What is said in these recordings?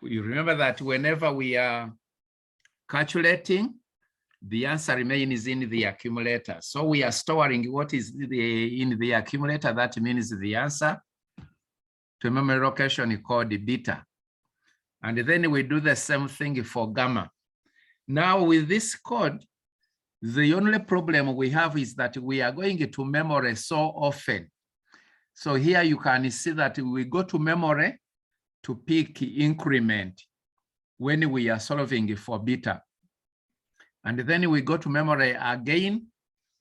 you remember that whenever we are calculating, the answer remains in the accumulator. So we are storing what is in the accumulator. That means the answer to memory location called beta. And then we do the same thing for gamma. Now with this code, the only problem we have is that we are going to memory so often. So here you can see that we go to memory to pick increment when we are solving for beta. And then we go to memory again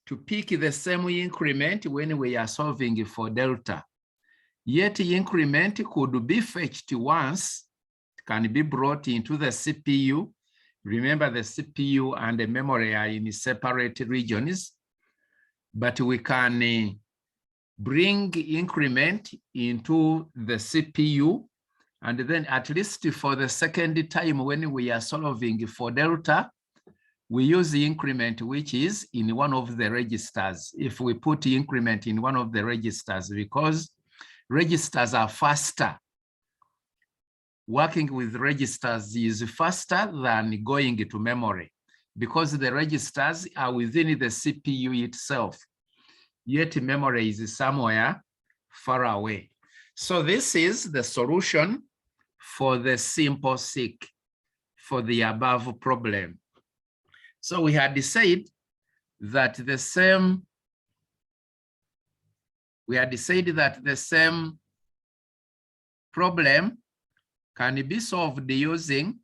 to pick the same increment when we are solving for delta. Yet increment could be fetched once, can be brought into the CPU. Remember, the CPU and the memory are in separate regions, but we can bring increment into the CPU. And then at least for the second time when we are solving for delta, we use the increment which is in one of the registers. If we put the increment in one of the registers, because registers are faster. Working with registers is faster than going to memory because the registers are within the CPU itself, yet memory is somewhere far away. So this is the solution for the simple seq for the above problem. So we had said that the same problem can be solved using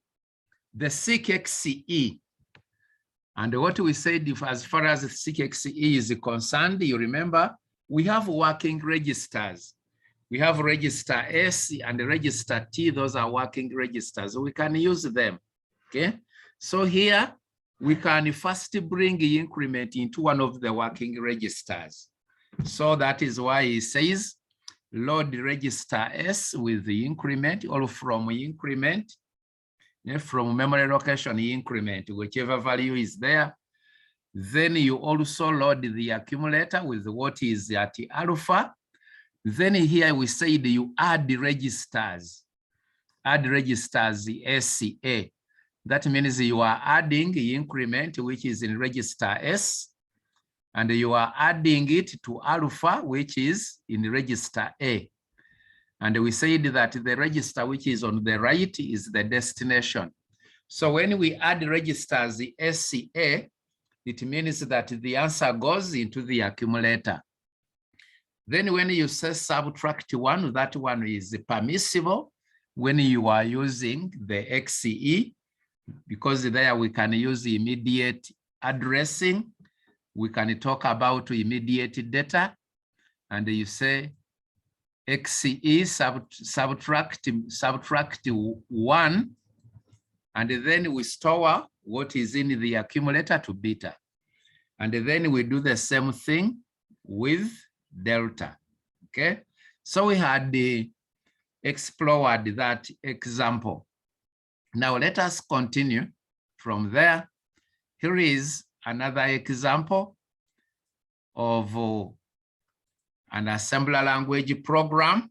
the seq-XE. And what we said, if as far as seq-XE is concerned, you remember, we have working registers. We have register S and register T, those are working registers. We can use them, okay? So here, we can first bring the increment into one of the working registers. So that is why it says load register S with the increment or from increment, from memory location increment, whichever value is there. Then you also load the accumulator with what is at alpha. Then here we said you add the registers SCA. That means you are adding the increment which is in register S, and you are adding it to alpha, which is in register A. And we said that the register which is on the right is the destination. So when we add registers the SCA, it means that the answer goes into the accumulator. Then when you say subtract one, that one is permissible when you are using the XE, because there we can use immediate addressing. We can talk about immediate data, and you say XE subtract one, and then we store what is in the accumulator to beta. And then we do the same thing with delta, okay? So we had explored that example. Now let us continue from there. Here is another example of an assembler language program.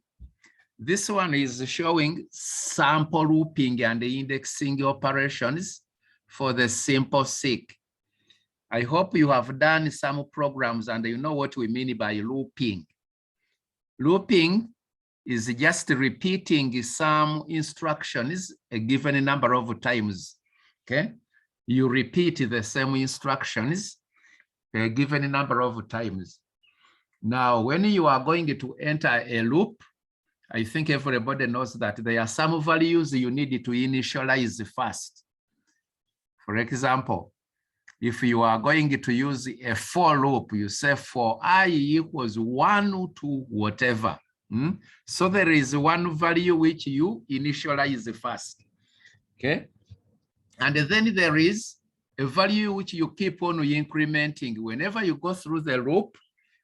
This one is showing sample looping and indexing operations for the simple seq. I hope you have done some programs and you know what we mean by looping. Looping is just repeating some instructions a given number of times, okay? You repeat the same instructions a given number of times. Now, when you are going to enter a loop, I think everybody knows that there are some values you need to initialize first. For example, if you are going to use a for loop, you say for I equals 1 to whatever. So there is one value which you initialize first, okay? And then there is a value which you keep on incrementing. Whenever you go through the loop,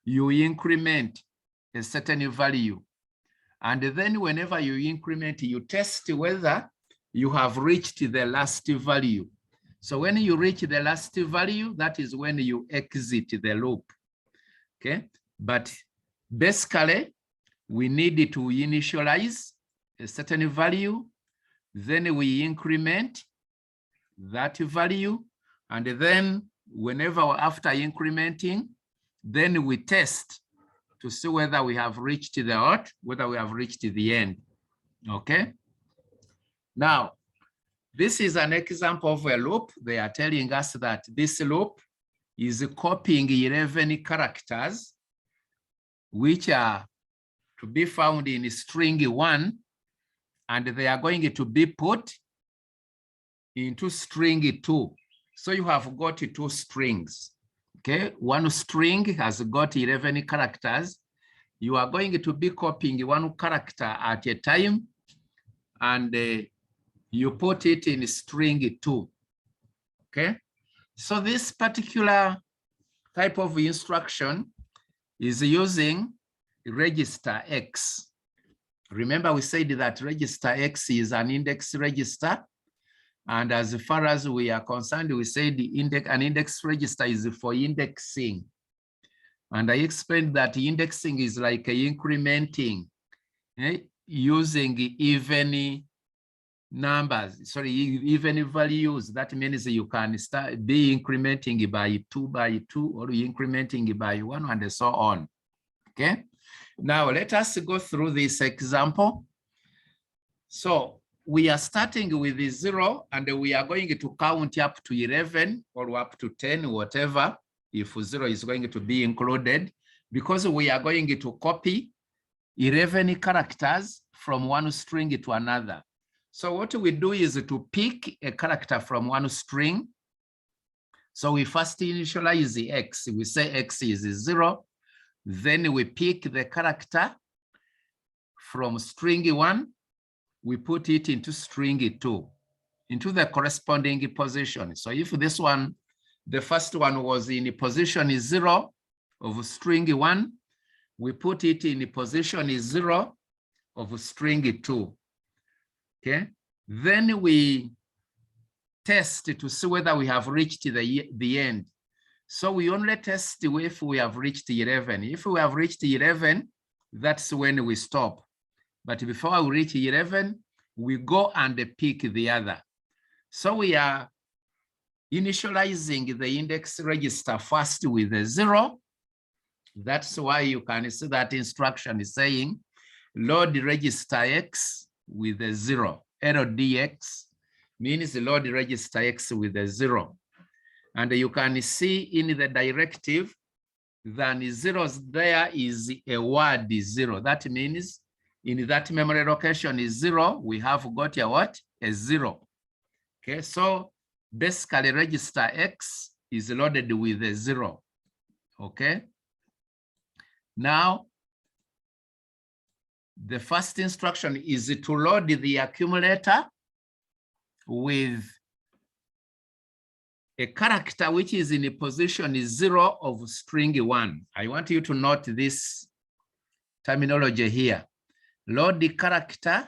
you increment a certain value. And then whenever you increment, you test whether you have reached the last value. So when you reach the last value, that is when you exit the loop, okay? But basically, we need to initialize a certain value, Then we increment that value. And then whenever after incrementing, then we test to see whether we have reached the what, whether we have reached the end. Okay. Now, this is an example of a loop. They are telling us that this loop is copying 11 characters, which are to be found in string 1, and they are going to be put into string 2. So you have got 2 strings. Okay, one string has got 11 characters. You are going to be copying 1 character at a time, and you put it in string 2. Okay, so this particular type of instruction is using register X. Remember, we said that register X is an index register. And as far as we are concerned, we said an index register is for indexing. And I explained that indexing is like incrementing, using even numbers, even values. That means you can be incrementing by 2 by 2, or incrementing by 1, and so on. Okay. Now let us go through this example. So we are starting with the 0, and we are going to count up to 11 or up to 10, whatever, if 0 is going to be included, because we are going to copy 11 characters from one string to another. So what we do is to pick a character from one string. So we first initialize the X. We say X is 0. Then we pick the character from string 1. We put it into string 2, into the corresponding position. So if this one, the first one was in position 0 of string 1, we put it in position 0 of string 2. Okay. Then we test to see whether we have reached the end. So we only test if we have reached 11. If we have reached 11, that's when we stop. But before we reach 11, we go and pick the other. So we are initializing the index register first with a 0. That's why you can see that instruction is saying load register X with a 0. LDX means load register X with a 0. And you can see in the directive that 0 there is a word 0. That means in that memory location is 0, we have got a what? A 0. Okay, so basically register X is loaded with a 0. Okay. Now, the first instruction is to load the accumulator with a character which is in a position 0 of string 1. I want you to note this terminology here. Load the character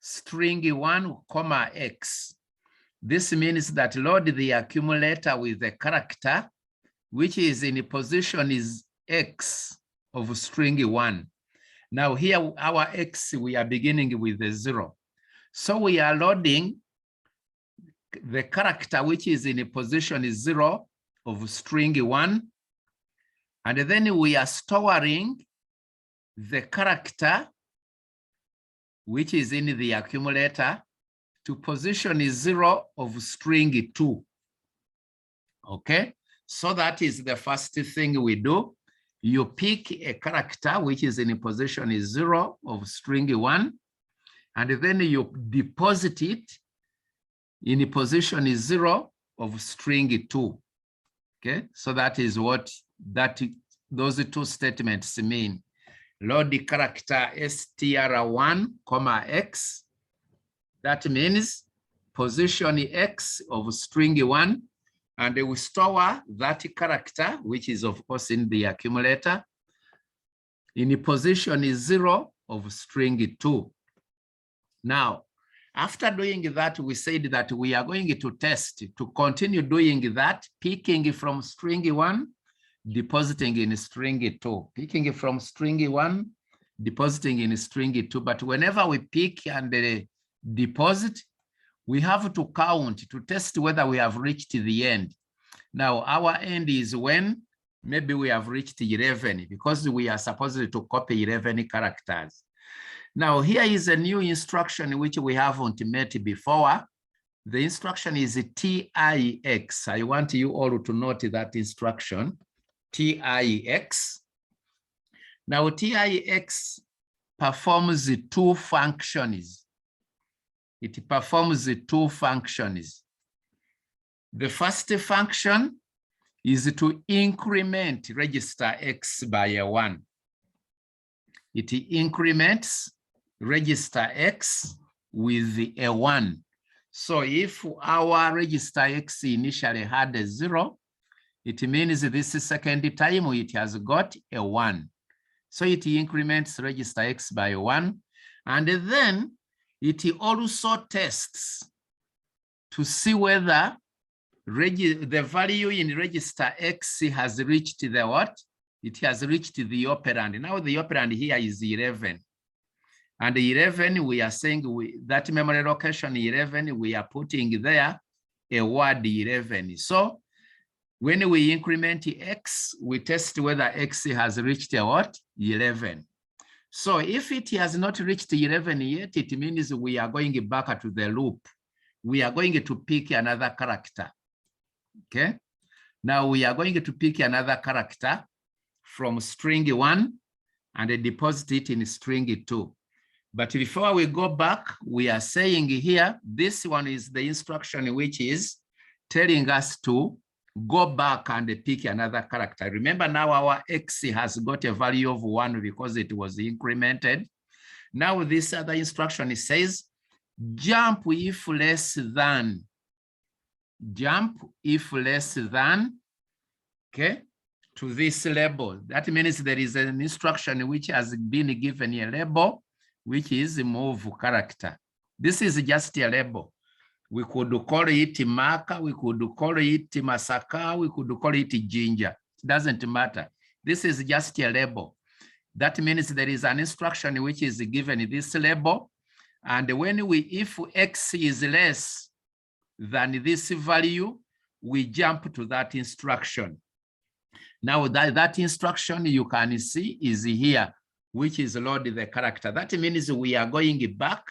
string 1, comma X. This means that load the accumulator with the character which is in a position is X of string 1. Now here our X, we are beginning with a 0. So we are loading the character which is in a position 0 of string 1. And then we are storing the character which is in the accumulator to position 0 of string 2. Okay, so that is the first thing we do. You pick a character which is in position 0 of string 1, and then you deposit it in position 0 of string 2. Okay, so that is what those two statements mean. Load the character str1, comma X. That means position X of string 1, and we store that character, which is of course in the accumulator, in position 0 of string 2. Now, after doing that, we said that we are going to test to continue doing that, picking from string 1, depositing in string 2, picking from string 1, depositing in string 2. But whenever we pick and deposit. We have to count to test whether we have reached the end. Now, our end is when maybe we have reached 11 because we are supposed to copy 11 characters. Now, here is a new instruction which we haven't met before. The instruction is TIX. I want you all to note that instruction, TIX. Now, TIX performs two functions. It performs two functions. The first function is to increment register X by 1. It increments register X with a 1. So if our register X initially had a 0, it means this second time it has got a 1. So it increments register X by 1. And then it also tests to see whether the value in register X has reached the what? It has reached the operand. Now the operand here is 11. And 11, we are saying that memory location 11, we are putting there a word 11. So when we increment X, we test whether X has reached a what? 11. So if it has not reached 11 yet, it means we are going back to the loop. We are going to pick another character. Okay. Now we are going to pick another character from string 1 and deposit it in string 2. But before we go back, we are saying here, this one is the instruction which is telling us to go back and pick another character. Remember now our X has got a value of 1 because it was incremented. Now this other instruction says, jump if less than. Jump if less than, okay, to this label. That means there is an instruction which has been given a label, which is move character. This is just a label. We could call it marker, we could call it masaka, we could call it ginger. It doesn't matter. This is just a label. That means there is an instruction which is given this label. And when if X is less than this value, we jump to that instruction. Now that instruction you can see is here, which is load the character. That means we are going back,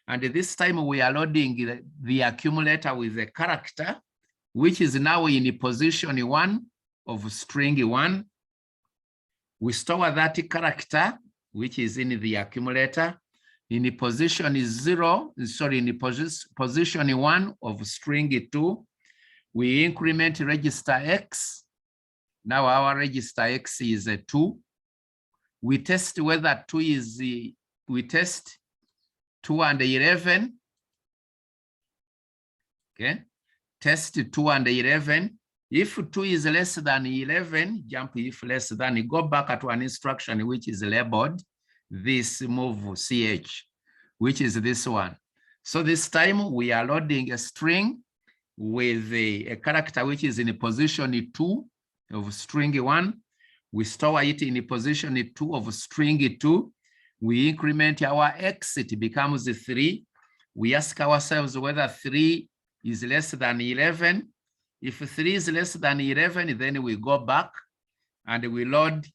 and this time we are loading the accumulator with the character, which is now in position 1 of string 1. We store that character, which is in the accumulator, in position 0, sorry, in position 1 of string 2. We increment register X. Now our register X is a 2. We test whether 2 is, we test 2 and 11. Okay, test 2 and 11. If 2 is less than 11, jump if less than, go back to an instruction which is labeled this move CH, which is this one. So this time we are loading a string with a character which is in position 2 of string 1. We store it in position 2 of string 2. We increment our X, it becomes 3. We ask ourselves whether 3 is less than 11. If 3 is less than 11, then we go back and we load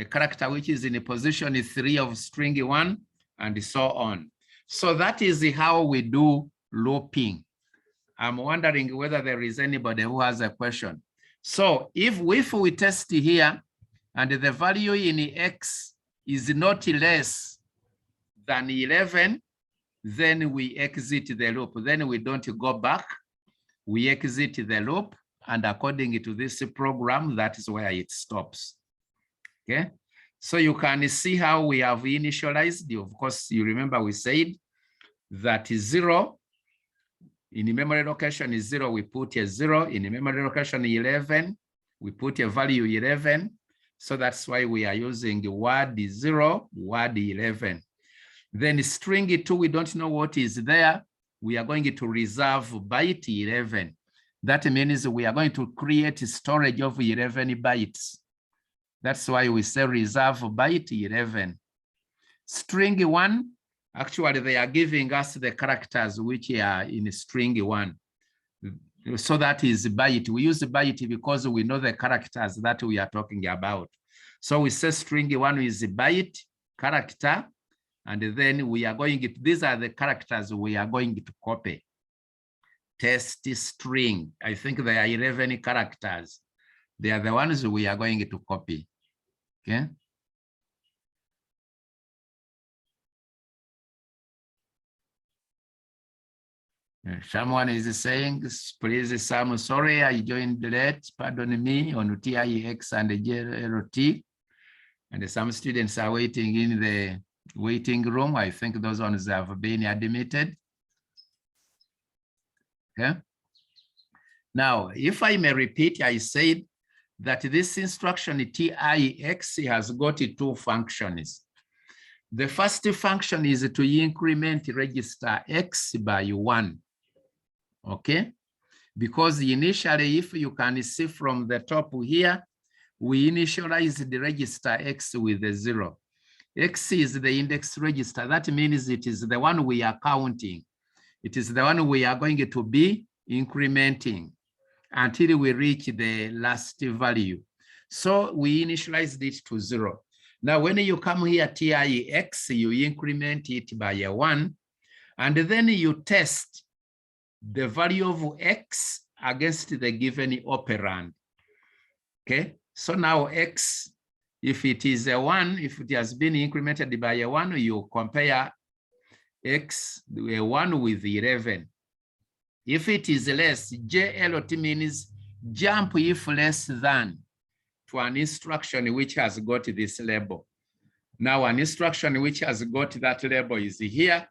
a character which is in position 3 of string 1, and so on. So that is how we do looping. I'm wondering whether there is anybody who has a question. So if we test here and the value in X is not less than 11, then we exit the loop. Then we don't go back. We exit the loop, and according to this program, that is where it stops. Okay, so you can see how we have initialized. Of course, you remember we said that 0 in memory location is 0, we put a 0. In memory location 11, we put a value 11. So that's why we are using the word 0, word 11. Then string 2, we don't know what is there. We are going to reserve byte 11. That means we are going to create storage of 11 bytes. That's why we say reserve byte 11. String 1 Actually, they are giving us the characters which are in string 1. So that is byte. We use byte because we know the characters that we are talking about. So we say string 1 is byte character, and then we are going to, these are the characters we are going to copy. Test string. I think there are 11 characters. They are the ones we are going to copy. Okay. Someone is saying, please, Sam, sorry, I joined late. Pardon me on TIEX and JLT. And some students are waiting in the waiting room. I think those ones have been admitted. Okay. Now, if I may repeat, I said that this instruction TIEX has got 2 functions. The first function is to increment register X by 1. Okay, because initially, if you can see from the top here, we initialize the register X with a 0. X is the index register. That means it is the one we are counting. It is the one we are going to be incrementing until we reach the last value. So we initialized it to 0. Now, when you come here, TIEX, you increment it by a 1, and then you test the value of X against the given operand. Okay, so now X, if it is a 1, if it has been incremented by a 1, you compare X, a 1 with 11. If it is less, JLT means jump if less than to an instruction which has got this label. Now, an instruction which has got that label is here.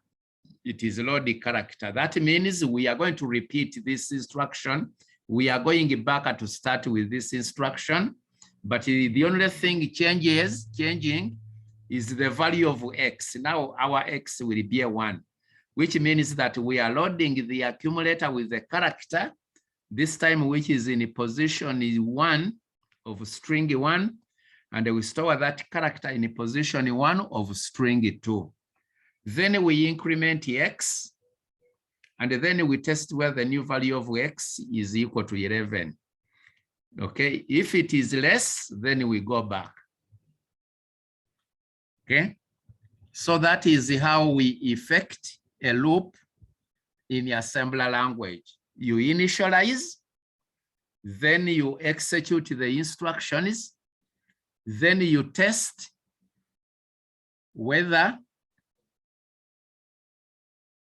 It is load character. That means we are going to repeat this instruction. We are going back to start with this instruction, but the only thing changing is the value of X. Now our X will be a 1, which means that we are loading the accumulator with the character, this time which is in position 1 of string 1, and we store that character in position 1 of string 2. Then we increment X, and then we test whether the new value of X is equal to 11. Okay, if it is less, then we go back. Okay, so that is how we effect a loop in the assembler language. You initialize, then you execute the instructions, then you test whether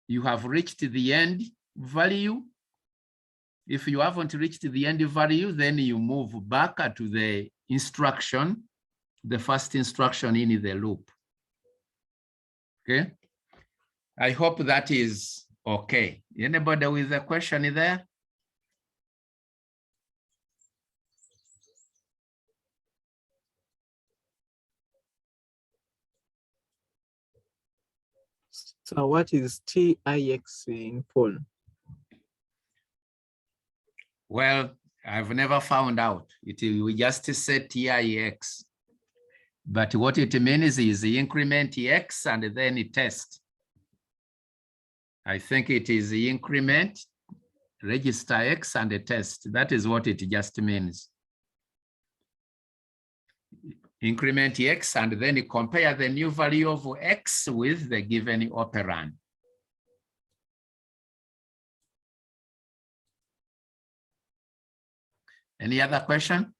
you have reached the end value. If you haven't reached the end value, then you move back to the instruction, the first instruction in the loop. Okay, I hope that is okay. Anybody with a question there? So what is TIEX in full? Well, I've never found out. We just said TIEX. But what it means is increment X and then test. I think it is increment, register X and a test. That is what it just means. Increment X and then compare the new value of X with the given operand. Any other question?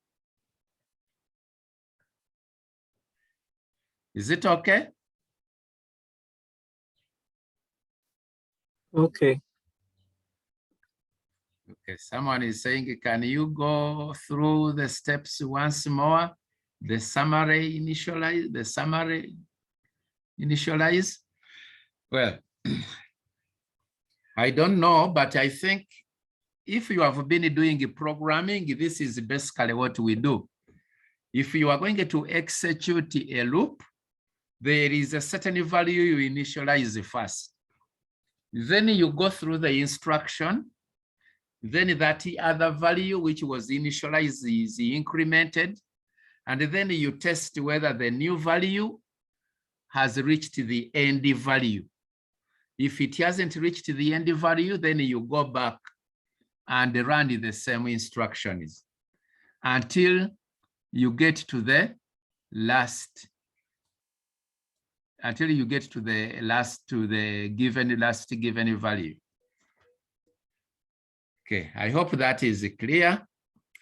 Is it okay? Okay. Okay, someone is saying, can you go through the steps once more? The summary initialize, Well, I don't know, but I think if you have been doing programming, this is basically what we do. If you are going to execute a loop, there is a certain value you initialize first. Then you go through the instruction. Then that other value which was initialized is incremented. And then you test whether the new value has reached the end value. If it hasn't reached the end value, then you go back and run the same instructions until you get to the last, last given value. Okay, I hope that is clear.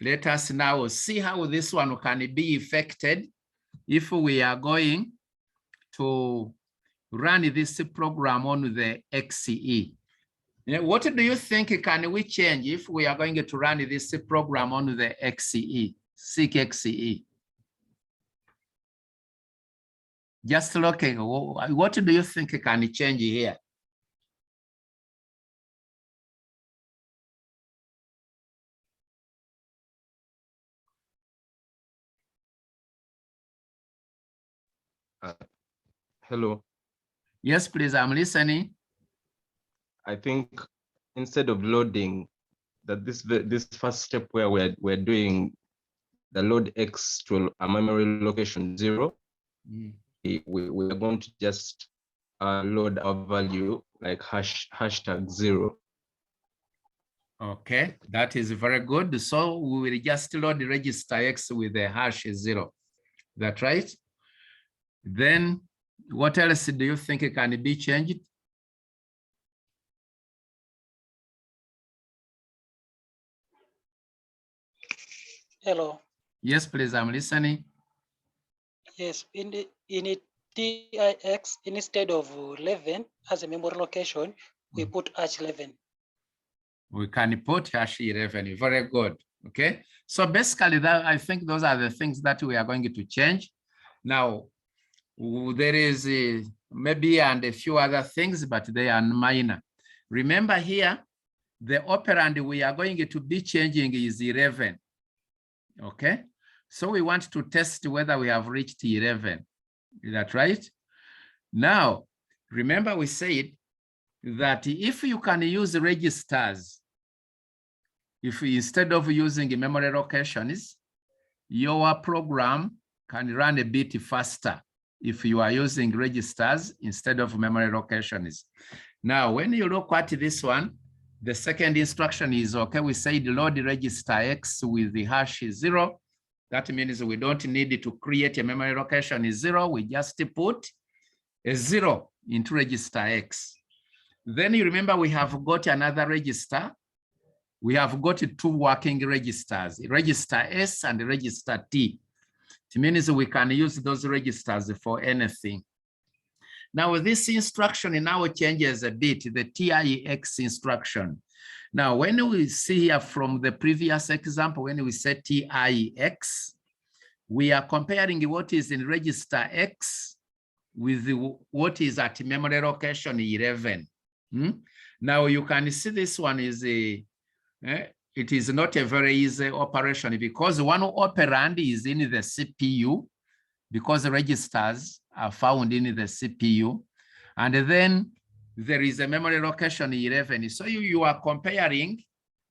Let us now see how this one can be effected if we are going to run this program on the XE. What do you think can we change if we are going to run this program on the XE, seek XE? Just looking, what do you think can change here? Hello. Yes, please, I'm listening. I think instead of loading, that this first step where we're doing the load X to a memory location 0, we are going to just load our value like hashtag 0. Okay, that is very good. So we will just load the register X with the hash 0. That's right. Then what else do you think can be changed? Hello. Yes, please, I'm listening. Yes, in TIX, instead of 11 as a memory location, we put hash 11. We can put hash 11. Very good. Okay. So basically, that I think those are the things that we are going to change. Now, there is maybe and a few other things, but they are minor. Remember here, the operand we are going to be changing is 11. Okay. So we want to test whether we have reached 11. Is that right? Now, remember we said that if you can use registers, if instead of using memory locations, your program can run a bit faster if you are using registers instead of memory locations. Now, when you look at this one, the second instruction is, okay, we said load register X with the hash 0. That means we don't need to create a memory location 0. We just put a 0 into register X. Then you remember we have got another register. We have got 2 working registers, register S and register T. It means we can use those registers for anything. Now this instruction now changes a bit, the TIX instruction. Now when we see here from the previous example, when we say TIX, we are comparing what is in register X with what is at memory location 11. Now you can see this one is it is not a very easy operation because one operand is in the CPU because the registers are found in the CPU. And then there is a memory location 11. So you are comparing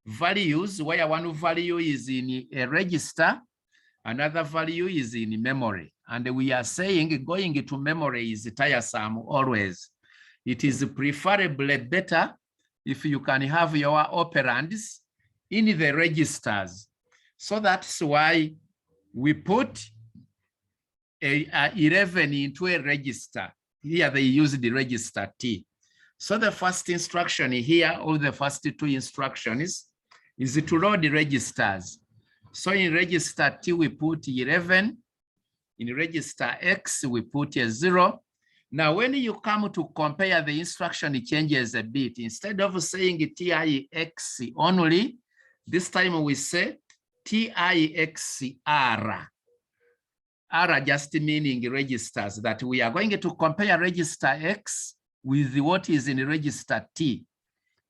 values where one value is in a register, another value is in memory. And we are saying going to memory is tiresome always. It is preferably better if you can have your operands in the registers. So that's why we put a 11 into a register. Here they use the register T. So the first instruction here, or the first 2 instructions, is to load the registers. So in register T, we put 11. In register X, we put a 0. Now, when you come to compare, the instruction, it changes a bit. Instead of saying TIX only, this time we say TIXR. R just meaning registers, that we are going to compare register X with what is in register T.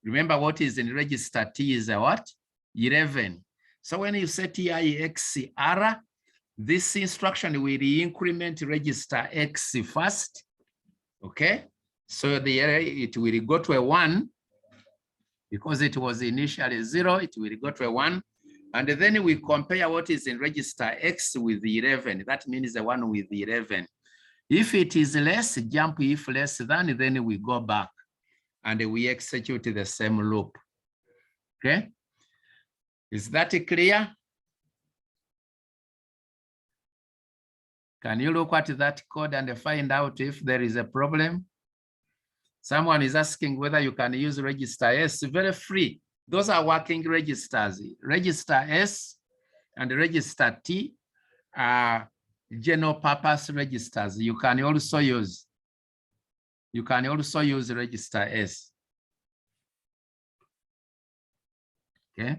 Remember what is in register T is a what? 11. So when you say TIXR, this instruction will increment register X first. Okay, so it will go to a 1 because it was initially 0, it will go to a 1. And then we compare what is in register X with 11. That means the one with 11. If it is less, jump if less than, then we go back. and we execute the same loop. Okay, is that clear? Can you look at that code and find out if there is a problem? Someone is asking whether you can use register S. Very free. Those are working registers. Register S and register T are general purpose registers. You can also use register S. Okay.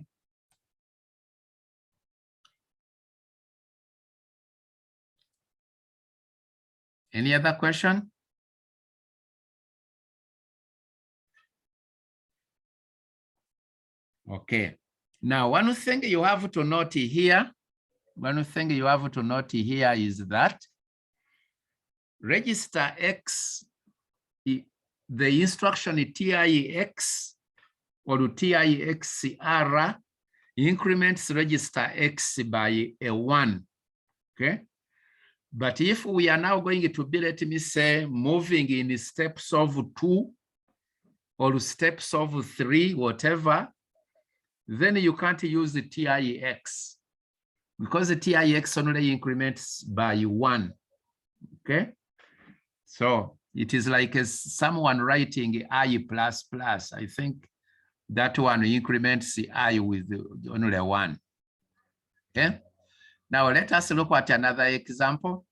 Any other question? Okay. Now, one thing you have to note here, is that register X, the instruction TIX or TIXR increments register X by a 1. Okay. But if we are now going to be, let me say, moving in steps of 2 or steps of 3, whatever, then you can't use the TIX because the TIX only increments by 1. Okay. So it is like someone writing I++. I think that one increments I with only 1. Okay. Now let us look at another example.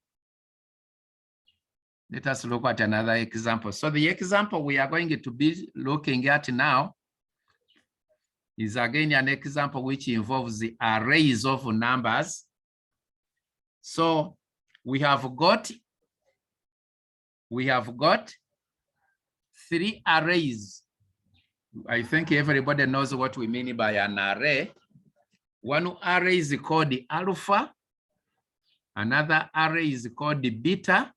So the example we are going to be looking at now is again an example which involves the arrays of numbers. So we have got 3 arrays. I think everybody knows what we mean by an array. One array is called the alpha, another array is called the beta,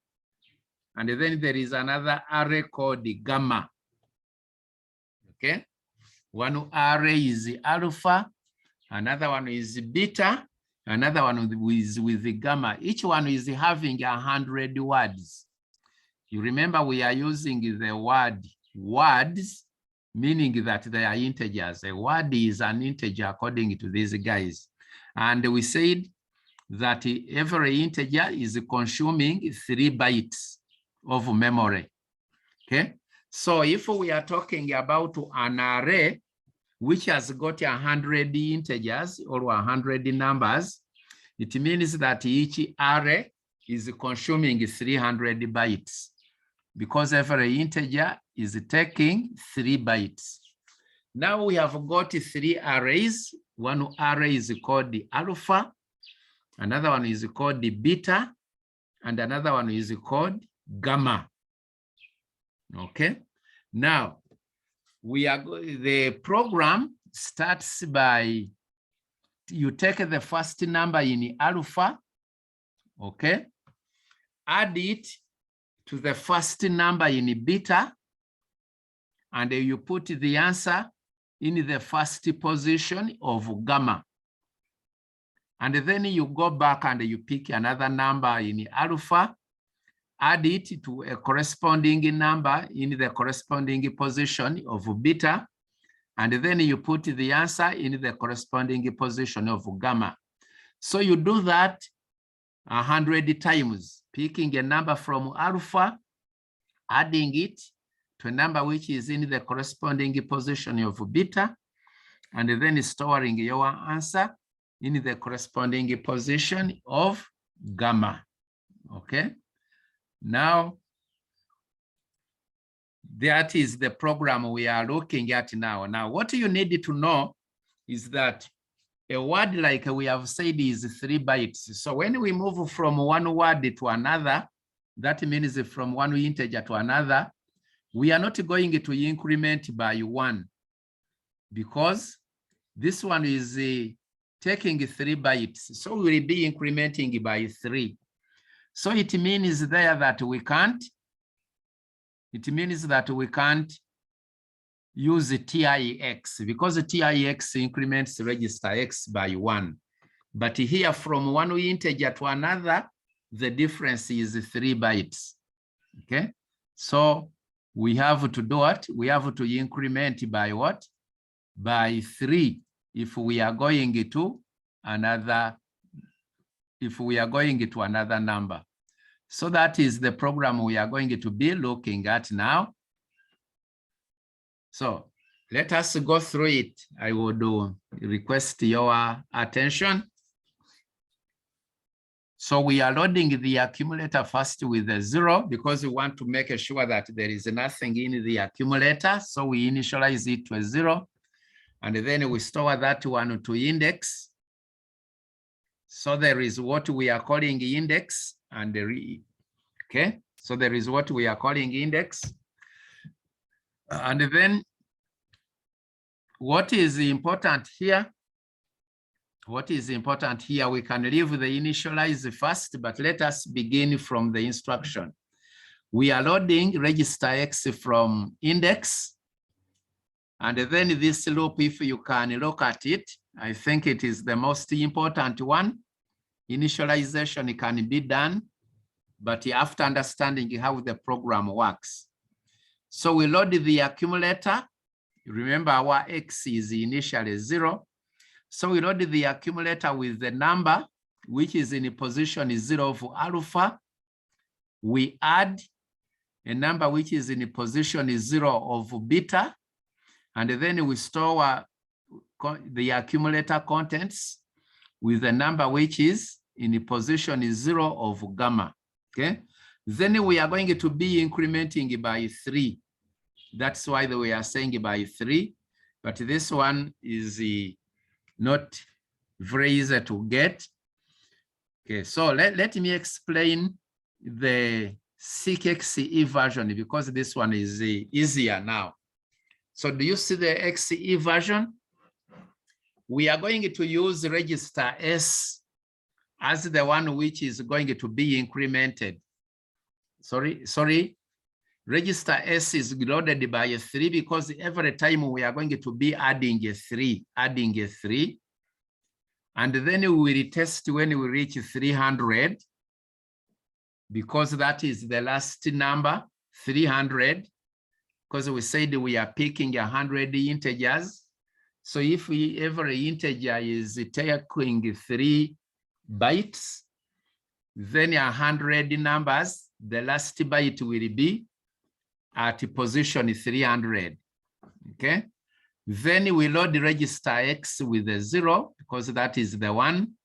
and then there is another array called the gamma. Okay, one array is the alpha, another one is beta, another one is with the gamma. Each one is having 100 words. You remember we are using the word words, meaning that they are integers. A word is an integer according to these guys. And we said that every integer is consuming 3 bytes of memory. Okay, so if we are talking about an array which has got 100 integers or 100 numbers, it means that each array is consuming 300 bytes because every integer is taking 3 bytes. Now we have got 3 arrays. One array is called the alpha, another one is called the beta, and another one is called gamma. Okay, now the program starts by, you take the first number in alpha, okay, add it to the first number in beta, and you put the answer in the first position of gamma. And then you go back and you pick another number in alpha, add it to a corresponding number in the corresponding position of beta, and then you put the answer in the corresponding position of gamma. So you do that 100 times, picking a number from alpha, adding it to a number which is in the corresponding position of beta, and then storing your answer in the corresponding position of gamma. Okay. Now, that is the program we are looking at now. Now, what you need to know is that a word, like we have said, is 3 bytes. So when we move from one word to another, that means from one integer to another, we are not going to increment by 1 because this one is taking 3 bytes. So we will be incrementing by 3. So it means there that we can't, use the TIX because the TIX increments register X by 1. But here from one integer to another, the difference is 3 bytes. Okay, so we have to do what? We have to increment by what? By 3 if we are going to another, number. So that is the program we are going to be looking at now. So let us go through it. I would request your attention. So we are loading the accumulator first with a 0 because we want to make sure that there is nothing in the accumulator. So we initialize it to a 0. And then we store that one to index. So there is what we are calling index. And okay, so there is what we are calling index. And then what is important here? What is important here? We can leave the initialize first, but let us begin from the instruction. We are loading register X from index. And then this loop, if you can look at it, I think it is the most important one. Initialization can be done, but after understanding how the program works. So we load the accumulator. Remember our X is initially 0. So we load the accumulator with the number, which is in position 0 of alpha. We add a number which is in position 0 of beta. And then we store the accumulator contents with a number which is in position 0 of gamma. Okay. Then we are going to be incrementing by 3. That's why we are saying by 3. But this one is not very easy to get. Okay, so let me explain the SEEK-XE version because this one is easier now. So do you see the XE version? We are going to use register S as the one which is going to be incremented. Sorry. Register S is loaded by a 3 because every time we are going to be adding a 3. And then we will test when we reach 300 because that is the last number, 300, because we said we are picking 100 integers. So if every integer is taking 3 bytes, then 100 numbers, the last byte will be at position 300, okay? Then we load register X with a 0 because that is the one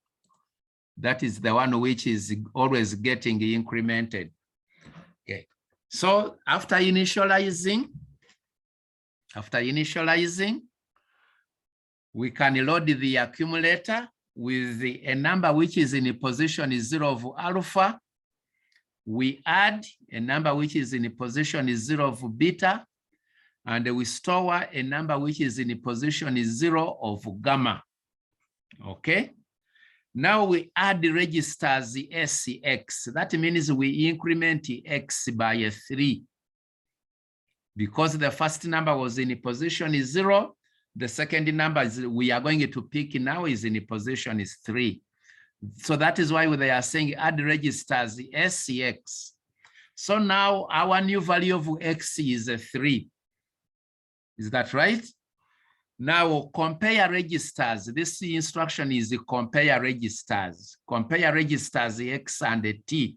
which is always getting incremented. Okay, so after initializing, we can load the accumulator with a number which is in position 0 of alpha. We add a number which is in position 0 of beta, and we store a number which is in position 0 of gamma. Okay. Now we add the registers SX. That means we increment X by 3. Because the first number was in position 0, the second number we are going to pick now is in position 3. So that is why they are saying add registers SX. So now our new value of X is 3. Is that right? Now compare registers. This instruction is compare registers. Compare registers X and T.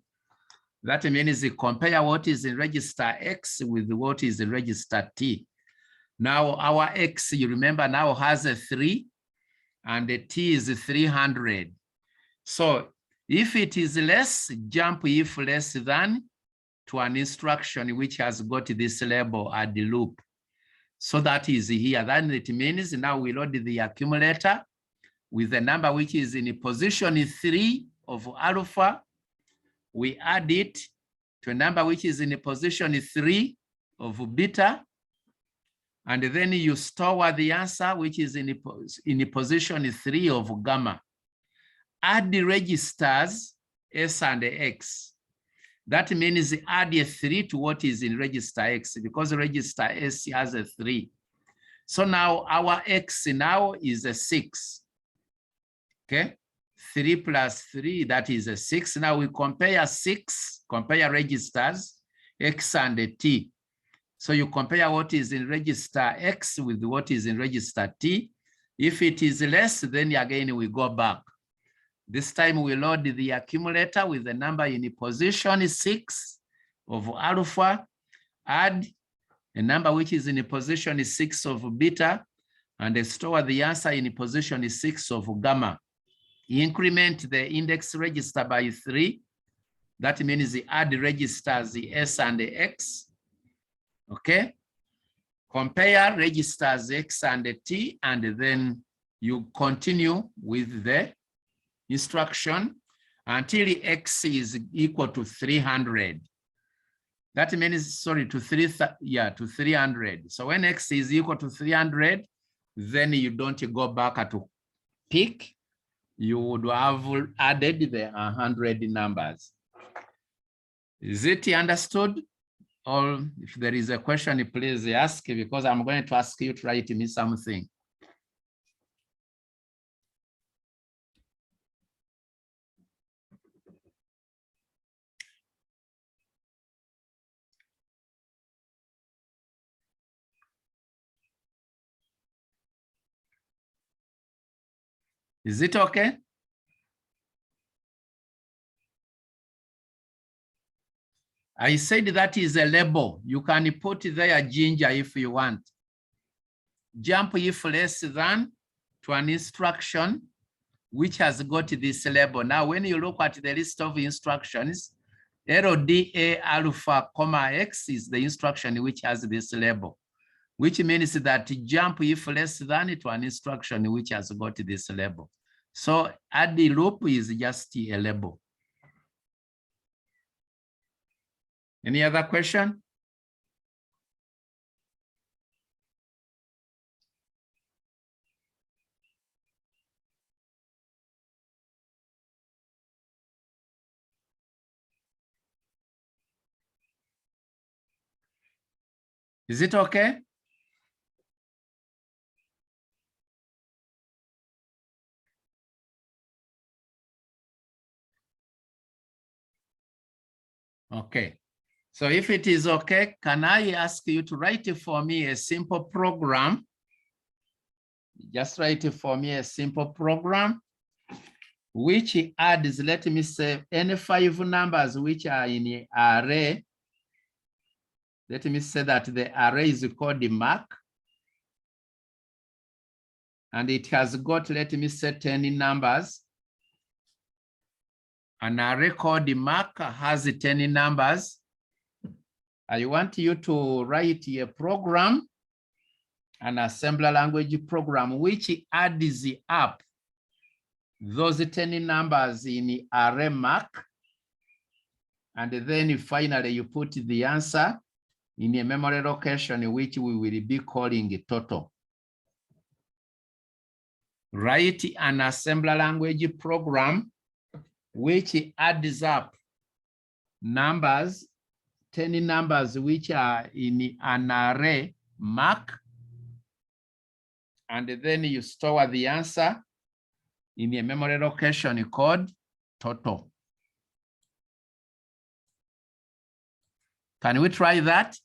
That means compare what is in register X with what is in register T. Now our X, you remember, now has a 3 and the T is 300. So if it is less, jump if less than to an instruction which has got this label at the loop. So that is here. Then it means now we load the accumulator with the number which is in position 3 of alpha. We add it to a number which is in position 3 of beta. And then you store the answer which is in position 3 of gamma. Add the registers S and X. That means add a 3 to what is in register X because register S has a 3. So now our X now is a 6. Okay, 3 plus 3, that is a 6. Now we compare registers X and T. So you compare what is in register X with what is in register T. If it is less, then again we go back. This time we load the accumulator with the number in position 6 of alpha, add a number which is in position 6 of beta, and store the answer in position 6 of gamma. Increment the index register by 3. That means the add registers the S and the X. Okay. Compare registers X and T, and then you continue with the instruction until X is equal to 300. That means, sorry, to 300. So when X is equal to 300, then you don't go back to pick. You would have added the 100 numbers. Is it understood? Or if there is a question, please ask, because I'm going to ask you to write me something. Is it okay? I said that is a label. You can put there ginger if you want. Jump if less than to an instruction which has got this label. Now, when you look at the list of instructions, LDA alpha comma X is the instruction which has this label, which means that jump if less than to an instruction which has got this label. So add the loop is just a label. Any other question? Is it okay? Okay. So if it is okay, can I ask you to write for me a simple program? Just write for me a simple program which adds, let me say, any 5 numbers which are in the array. Let me say that the array is called the mark. And it has got, let me say, 10 numbers. An array called the mark has 10 numbers. I want you to write a program, an assembler language program, which adds up those 10 numbers in the array mark. And then finally you put the answer in a memory location, which we will be calling a total. Write an assembler language program which adds up numbers, 10 numbers which are in an array mark, and then you store the answer in a memory location called total. Can we try that?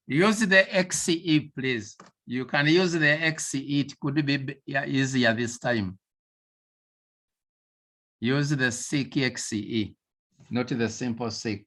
Use the XCE, please. You can use the XCE. It could be easier this time. Use the seek XCE, not the simple seek.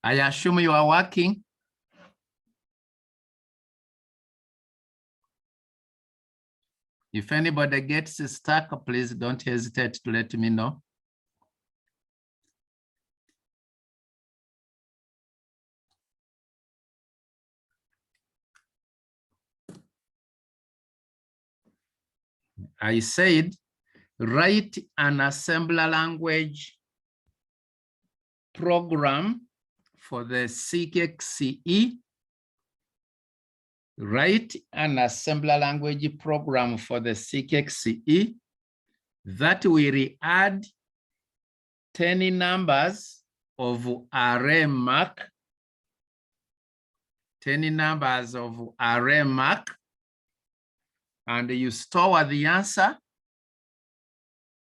I assume you are working. If anybody gets stuck, please don't hesitate to let me know. I said, write an assembler language program for the CXCE. Write an assembler language program for the CXCE that will add 10 numbers of array mark, 10 numbers of array mark, and you store the answer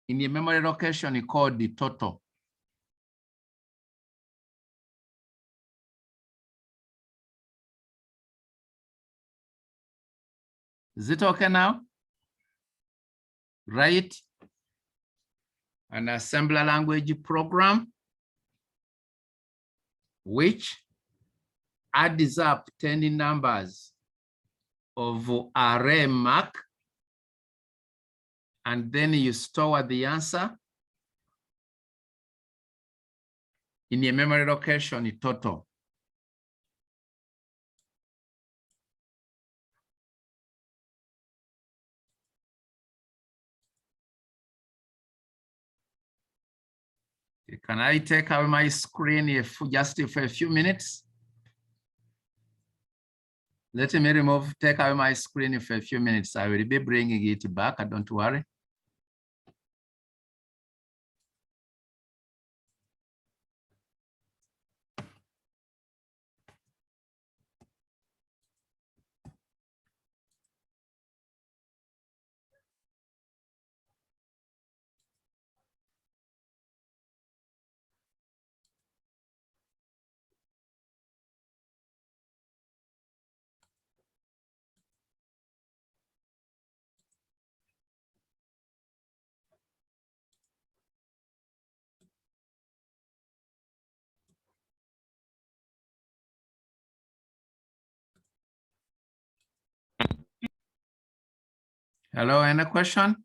in a memory location called the total. Is it okay now? Write an assembler language program which adds up 10 numbers of array mark, and then you store the answer in a memory location total. Can I take out my screen just for a few minutes? Let me take out my screen for a few minutes. I will be bringing it back, don't worry. Hello, any question?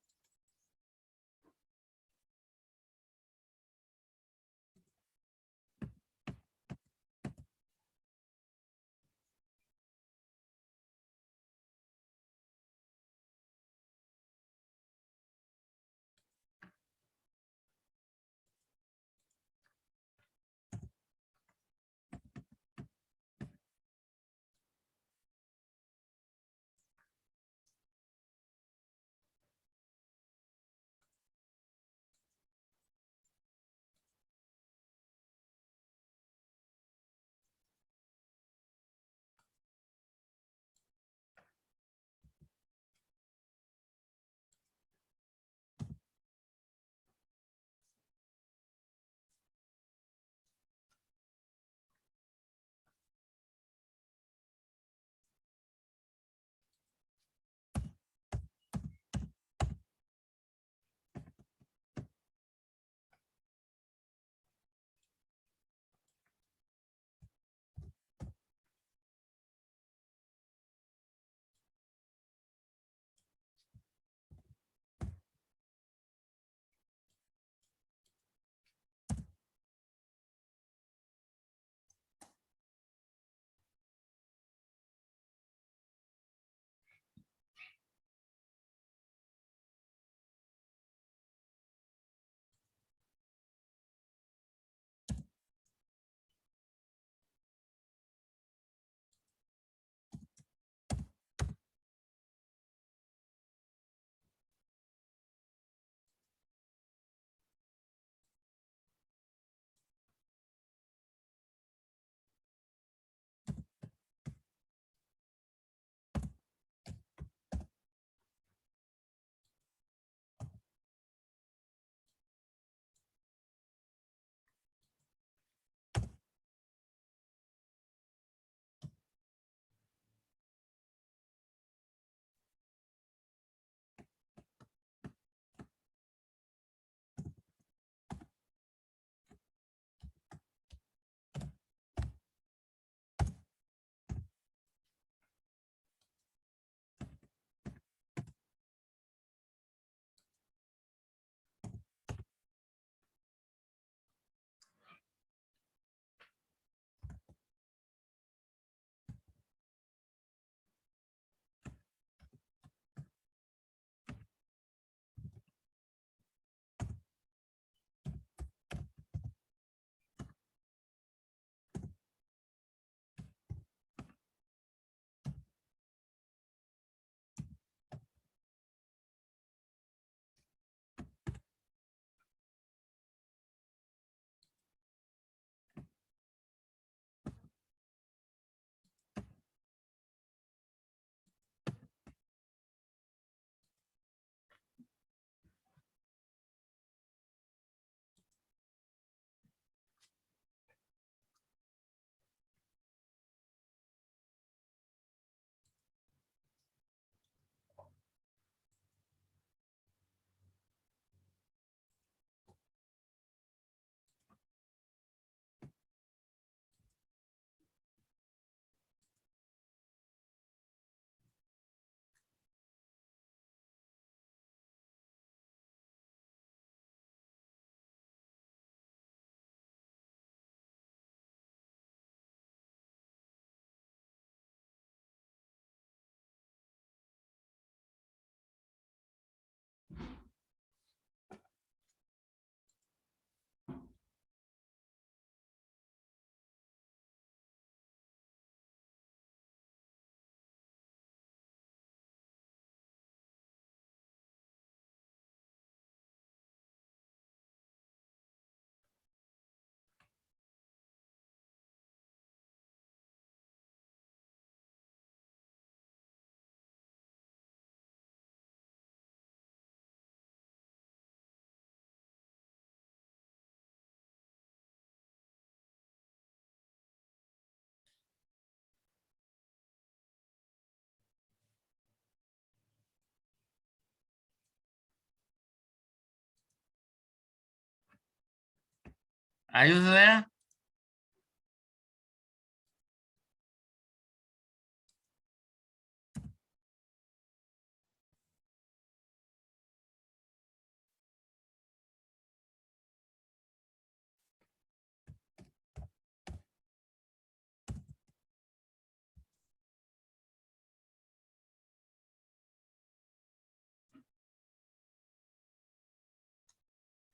Are you there?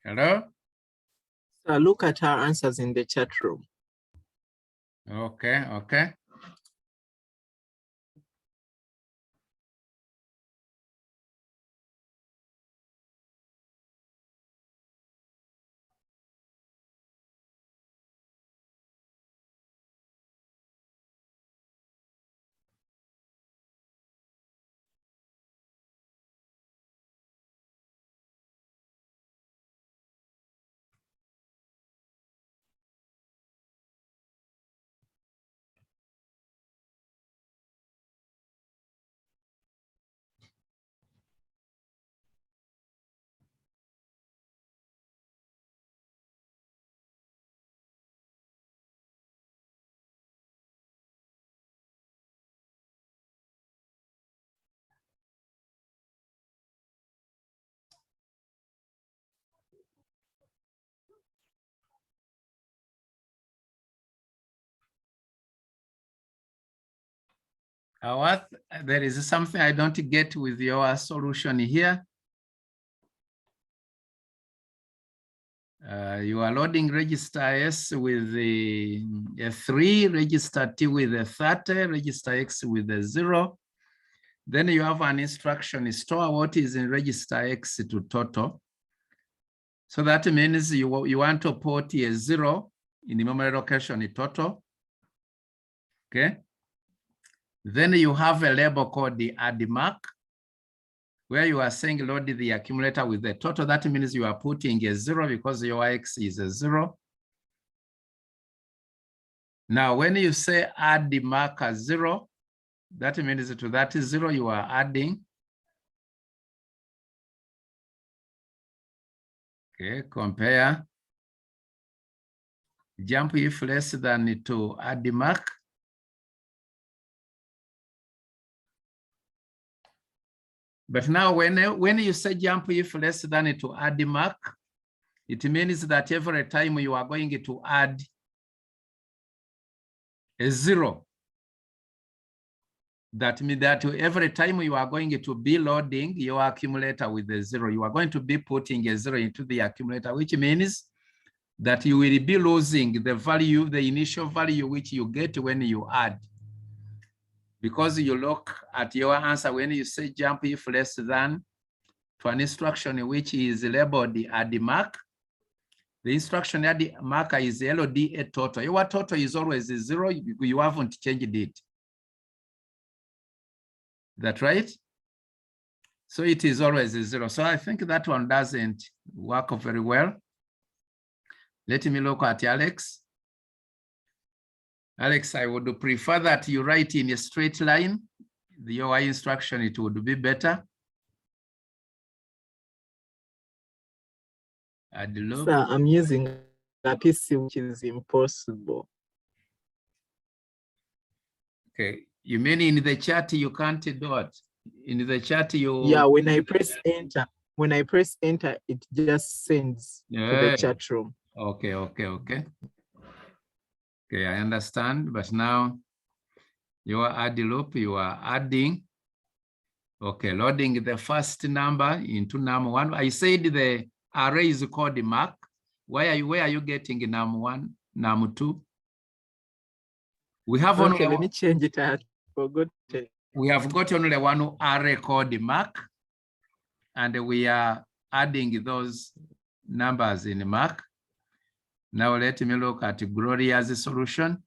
Hello? So look at our answers in the chat room. Okay, okay. There is something I don't get with your solution here. You are loading register S with the a 3, register T with a 30, register X with a 0. Then you have an instruction, store what is in register X to total. So that means you want to put a 0 in the memory location total. Okay. Then you have a label called the add mark, where you are saying load the accumulator with the total. That means you are putting a 0 because your X is a 0. Now, when you say add the marker 0, that means to that 0 you are adding. Okay, compare. Jump if less than to add the mark. But now when you say jump if less than to add the mark, it means that every time you are going to add a 0. That means that every time you are going to be loading your accumulator with a 0, you are going to be putting a 0 into the accumulator, which means that you will be losing the value, the initial value which you get when you add. Because you look at your answer when you say jump if less than to an instruction which is labeled the add mark. The instruction add marker is LDA total. Your total is always 0. You haven't changed it. That right? So it is always 0. So I think that one doesn't work very well. Let me look at Alex. Alex, I would prefer that you write in a straight line. The UI instruction, it would be better. Sir, I'm using a PC, which is impossible. Okay, you mean in the chat you can't do it? In the chat you... Yeah, when I press enter, it just sends to the chat room. Okay, okay, okay. Okay, I understand, but now you are adding loop, you are adding. Okay, loading the first number into num1. I said the array is called the mark. Where are you getting num1, num2? We have okay, let me change it. I forgot it. We have got only one array called the mark, and we are adding those numbers in the mark. Now let me look at Gloria's solution.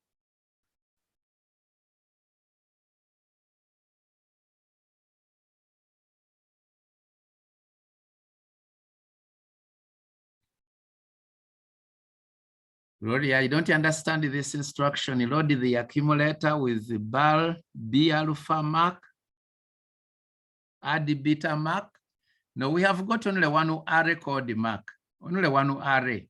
Gloria, I don't understand this instruction. You load the accumulator with the bar B alpha mark, add the beta mark. No, we have got only one array called the mark, only one array.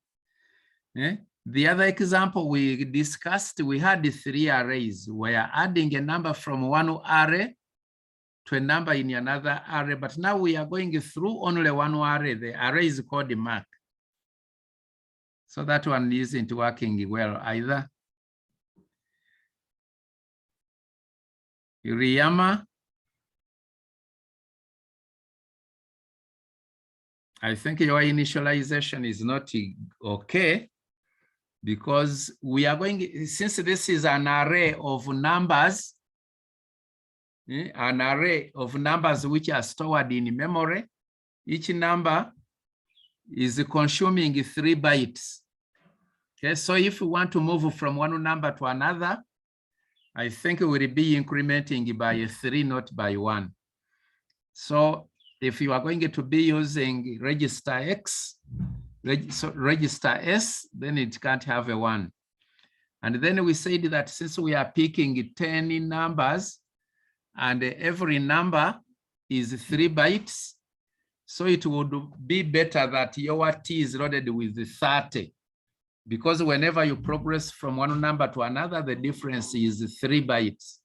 Eh? The other example we discussed, we had 3 arrays. We are adding a number from one array to a number in another array, but now we are going through only one array. The array is called the mark. So that one isn't working well either. Riyama, I think your initialization is not okay, because we are going, since this is an array of numbers, an array of numbers which are stored in memory, each number is consuming 3 bytes. Okay, so if we want to move from one number to another, I think we will be incrementing by 3, not by 1. So if you are going to be using register X, register S, then it can't have a 1. And then we said that since we are picking 10 numbers and every number is 3 bytes, so it would be better that your T is loaded with 30, because whenever you progress from one number to another, the difference is 3 bytes.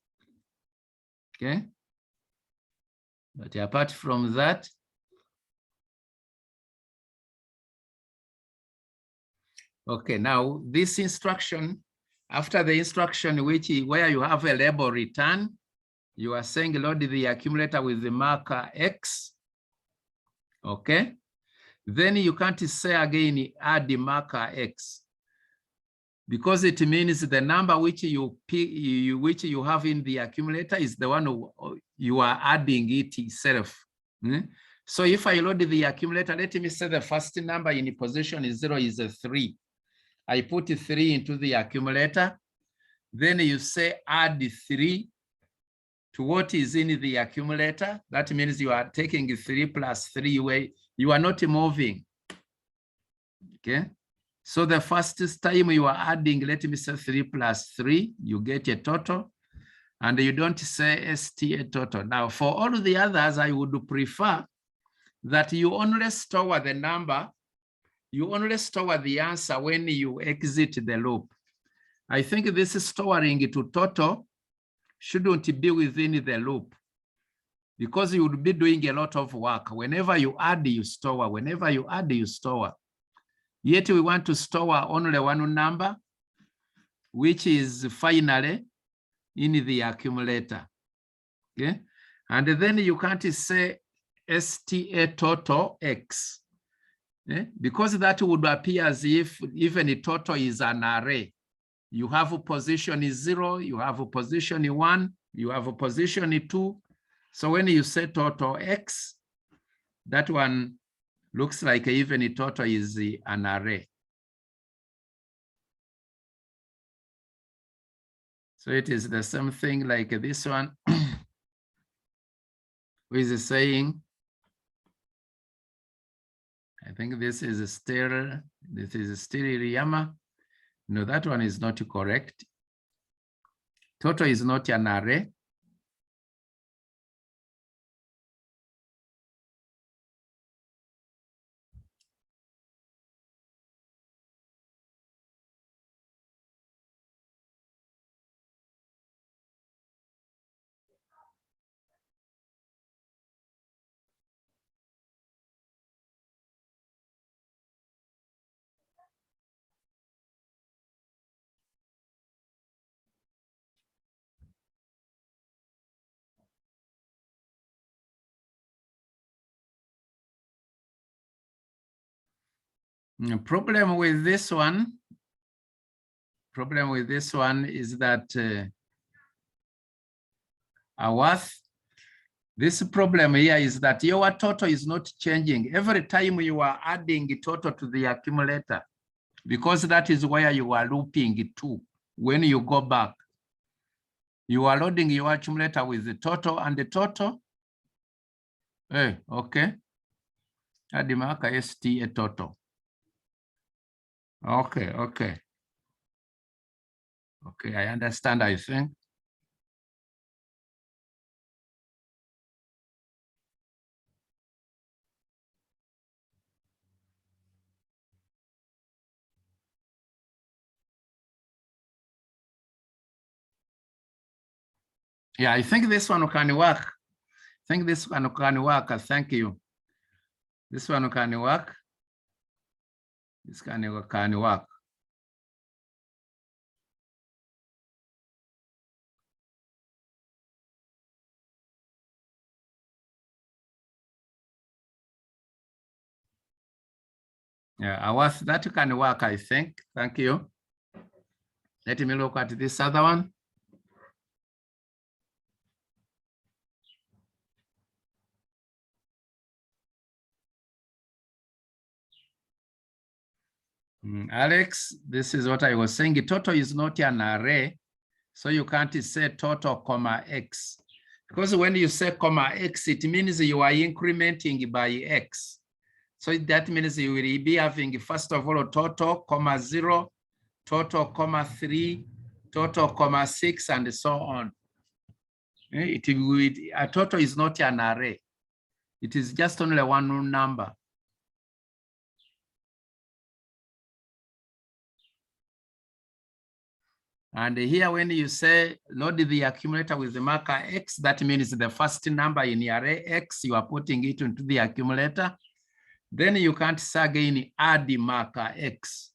Okay. But apart from that, okay, now this instruction, after the instruction where you have a label return, you are saying load the accumulator with the marker X. Okay. Then you can't say again add the marker X, because it means the number which you have in the accumulator is the one you are adding it itself. So if I load the accumulator, let me say the first number in position 0 is 3. I put 3 into the accumulator. Then you say add 3 to what is in the accumulator. That means you are taking 3 plus 3 away. You are not moving. Okay. So the first time you are adding, let me say 3 plus 3, you get a total, and you don't say STA total. Now, for all the others, I would prefer that you only store the number, you only store the answer when you exit the loop. I think this storing to total shouldn't be within the loop, because you would be doing a lot of work. Whenever you add, you store. Whenever you add, you store. Yet we want to store only one number, which is finally in the accumulator. Okay? And then you can't say STA total X, because that would appear as if even a total is an array. You have a position 0, you have a position 1, you have a position 2. So when you say total X, that one looks like even a total is an array. So it is the same thing like this one, who is saying, I think this is still Riyama. No, that one is not correct. Total is not an array. The problem with this one is that this problem here is that your total is not changing every time you are adding a total to the accumulator, because that is where you are looping to. When you go back, you are loading your accumulator with the total and the total. Hey, okay. Add the marker STA total. Okay. Okay, I understand, I think. Yeah, I think this one can work. I think this one can work. Thank you. This one can work. This can work. Yeah, that can work, I think. Thank you. Let me look at this other one. Alex, this is what I was saying. Total is not an array, so you can't say total comma x. Because when you say comma x, it means you are incrementing by x. So that means you will be having, first of all, total, comma 0, total, comma 3, total, comma 6, and so on. A total is not an array. It is just only one number. And here, when you say load the accumulator with the marker X, that means the first number in the array X, you are putting it into the accumulator. Then you can't say again, add the marker X.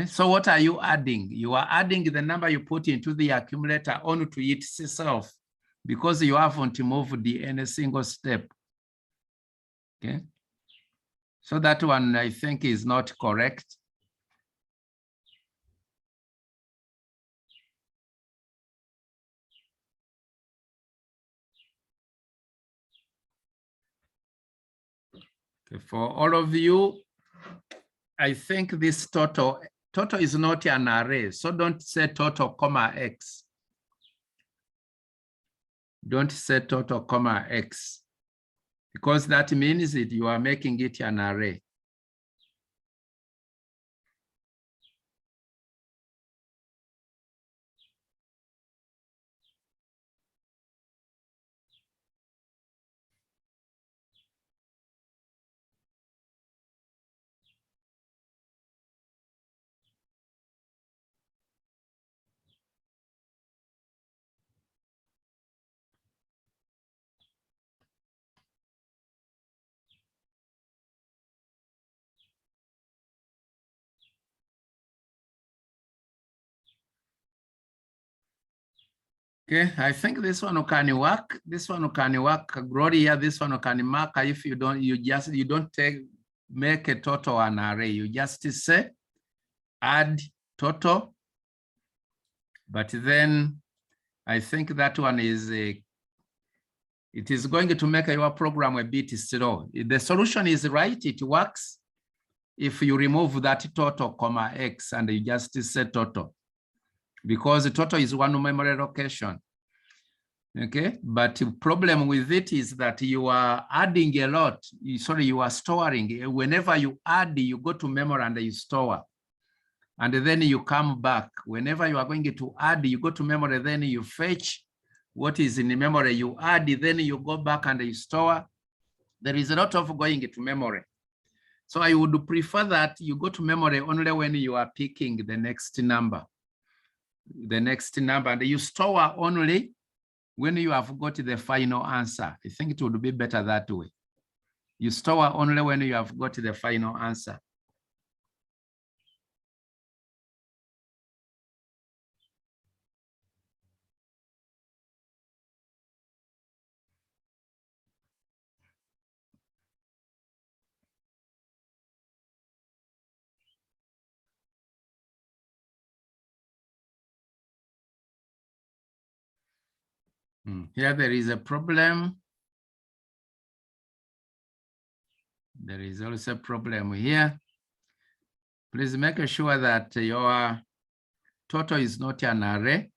So what are you adding? You are adding the number you put into the accumulator onto itself because you haven't moved any single step. Okay. So that one, I think, is not correct. Okay. For all of you, I think this total is not an array. So don't say total, comma X. Don't say total, comma X, because that means that you are making it an array. Okay, I think this one can work. This one can work. Gloria, this one can mark. If you don't, you don't make a total an array. You just say add total. But then I think that one is it is going to make your program a bit slow. The solution is right, it works. If you remove that total, comma X, and you just say total, because the total is one memory location. Okay, but the problem with it is that you are adding a lot. You are storing. Whenever you add, you go to memory and you store. And then you come back. Whenever you are going to add, you go to memory, then you fetch what is in the memory, you add, then you go back and you store. There is a lot of going to memory. So I would prefer that you go to memory only when you are picking the next number. And you store only when you have got the final answer. I think it would be better that way. You store only when you have got the final answer. Here there is a problem. There is also a problem here. Please make sure that your total is not an array.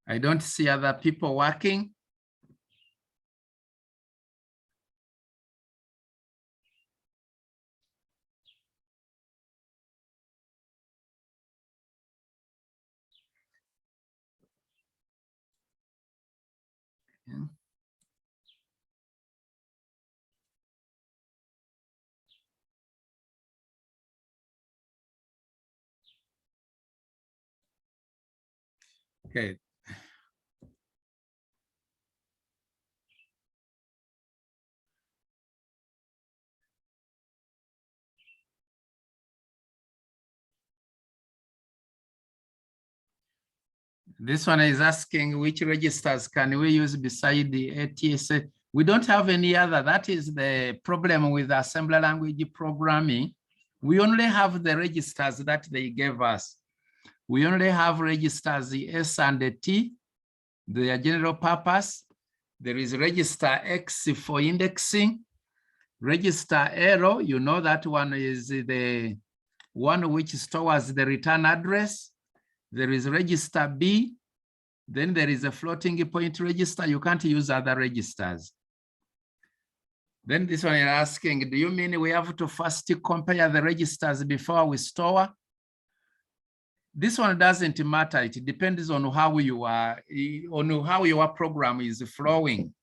I don't see other people working. Yeah. Okay. This one is asking which registers can we use beside the ATS? We don't have any other. That is the problem with assembly language programming. We only have the registers that they gave us. We only have registers S and the T, their general purpose. There is register X for indexing. Register L, you know that one is the one which stores the return address. There is register B. Then there is a floating point register. You can't use other registers. Then this one is asking, do you mean we have to first compare the registers before we store? This one doesn't matter. It depends on how you are, on how your program is flowing.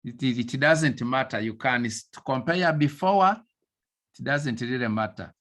It doesn't matter. You can compare before. It doesn't really matter.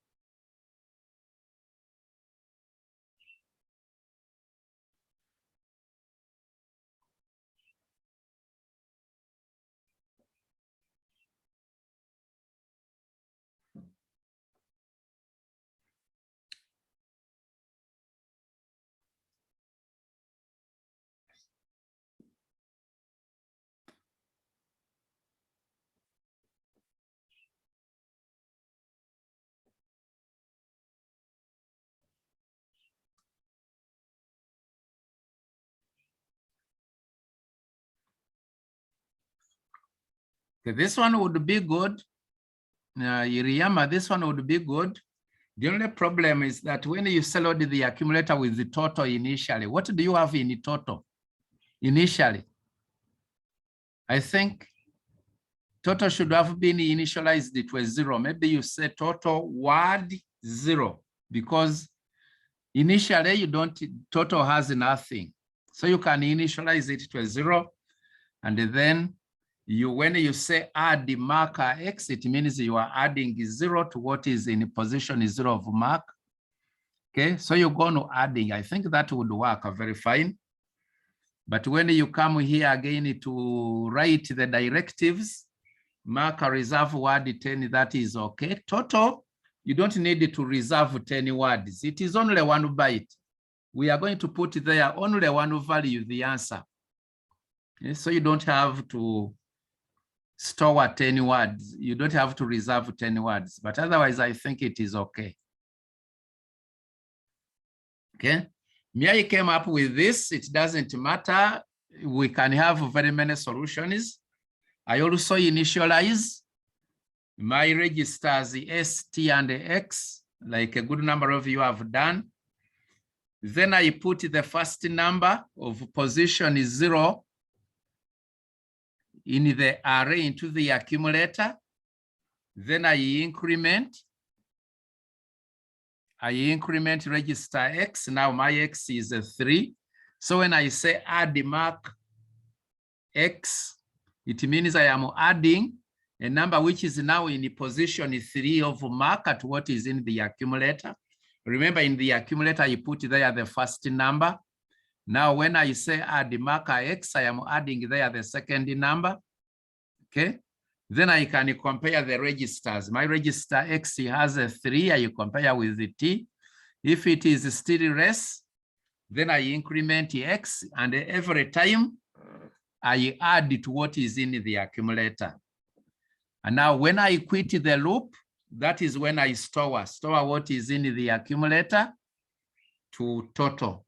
Okay, this one would be good. Iriyama, this one would be good. The only problem is that when you load the accumulator with the total initially, what do you have in the total initially? I think total should have been initialized to a 0. Maybe you say total word 0 because initially you don't, total has nothing. So you can initialize it to a 0. And then when you say add the marker X, it means you are adding 0 to what is in position 0 of mark. Okay, so you're going to adding. I think that would work very fine. But when you come here again to write the directives, mark a reserve word 10, that is okay. Total, you don't need to reserve 10 words. It is only 1 byte. We are going to put there only 1 value, the answer. Okay, so you don't have to store 10 words. You don't have to reserve 10 words, but otherwise I think it is okay. Okay, Mia came up with this. It doesn't matter. We can have very many solutions. I also initialize my registers S, T, and X, like a good number of you have done. Then I put the first number of position 0 in the array into the accumulator. Then I increment register X. Now my X is 3. So when I say add the mark X, it means I am adding a number which is now in the position 3 of mark at what is in the accumulator. Remember, in the accumulator, you put there the first number. Now, when I say add the marker X, I am adding there the second number. Okay. Then I can compare the registers. My register X has a 3. I compare with the T. If it is still less, then I increment X, and every time I add to what is in the accumulator. And now when I quit the loop, that is when I store what is in the accumulator to total.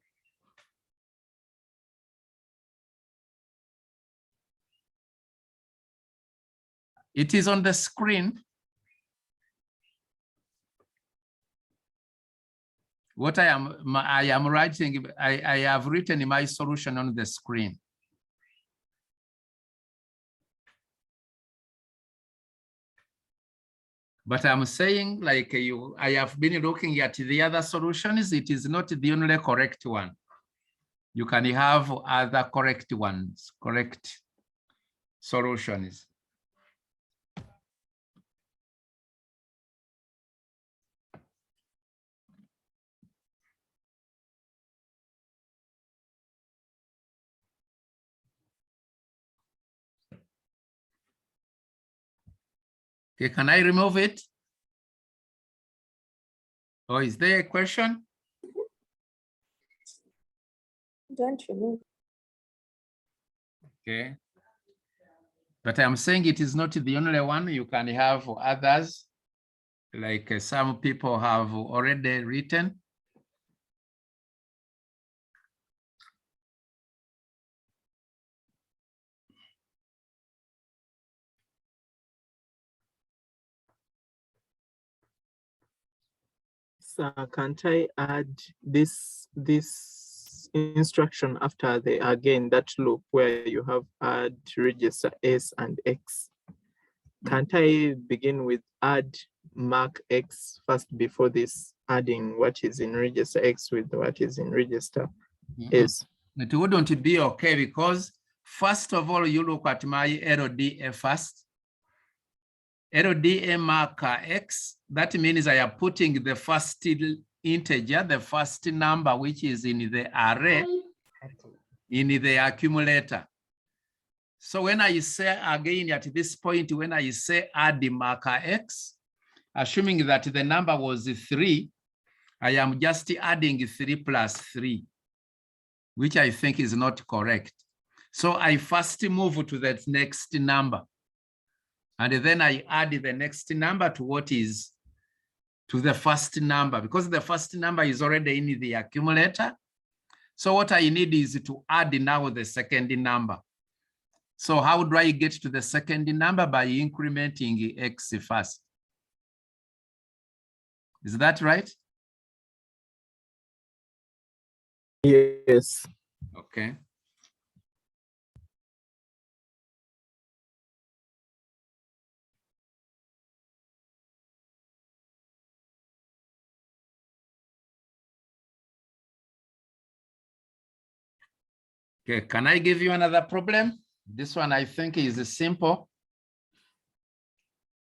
It is on the screen. What I am writing, I have written my solution on the screen. But I'm saying, like I have been looking at the other solutions. It is not the only correct one. You can have other correct ones, correct solutions. Okay, can I remove it? Or is there a question? Don't remove. Okay. But I'm saying it is not the only one. You can have others, like some people have already written. So can't I add this instruction after that loop where you have add register S and X? Can't I begin with add mark X first before this adding what is in register X with what is in register S? It wouldn't be okay because first of all, you look at my LDA first. LDA marker X, that means I am putting the first integer, the first number, which is in the array, in the accumulator. So when I say again at this point, when I say add the marker X, assuming that the number was 3, I am just adding 3 plus 3, which I think is not correct. So I first move to the next number. And then I add the next number to what is to the first number, because the first number is already in the accumulator. So what I need is to add now the second number. So how do I get to the second number? By incrementing X first. Is that right? Yes. Okay. Okay, can I give you another problem? This one I think is simple.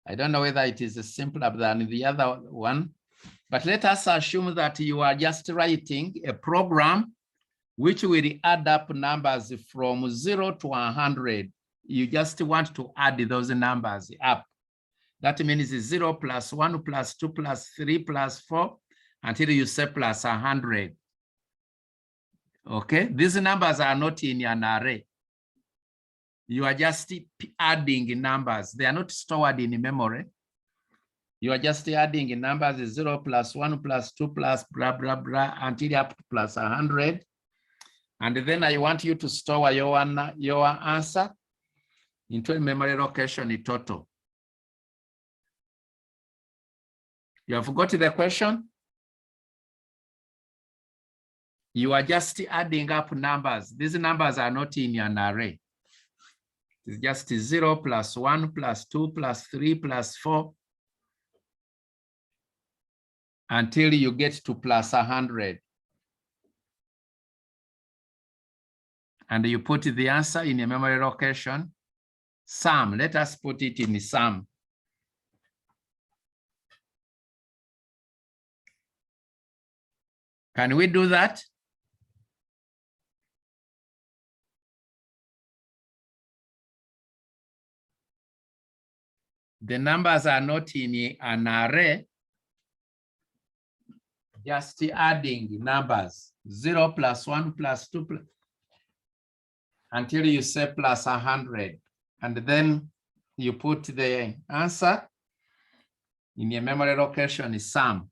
I don't know whether it is simpler than the other one, but let us assume that you are just writing a program which will add up numbers from 0 to 100. You just want to add those numbers up. That means 0 plus 1 plus 2 plus 3 plus 4 until you say plus 100. Okay, these numbers are not in an array. You are just adding numbers. They are not stored in memory. You are just adding numbers 0 plus 1 plus 2 plus blah, blah, blah, until up to plus 100. And then I want you to store your answer into a memory location total. You have got the question? You are just adding up numbers. These numbers are not in an array. It's just 0 plus 1 plus 2 plus 3 plus 4 until you get to plus 100. And you put the answer in a memory location. Sum, let us put it in sum. Can we do that? The numbers are not in an array, just adding numbers, 0 plus 1 plus 2 plus, until you say plus 100. And then you put the answer in your memory location is sum.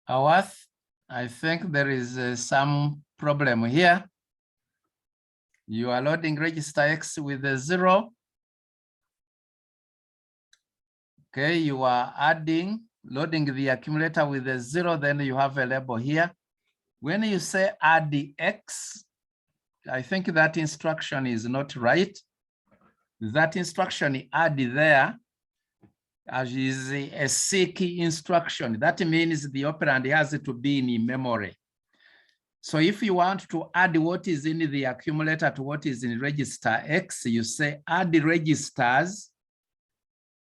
Awath, I think there is some problem here. You are loading register X with a 0. Okay, you are loading the accumulator with a 0, then you have a label here. When you say add the X, I think that instruction is not right. That instruction add there as is a seek instruction. That means the operand has to be in memory. So if you want to add what is in the accumulator to what is in register X, you say add the registers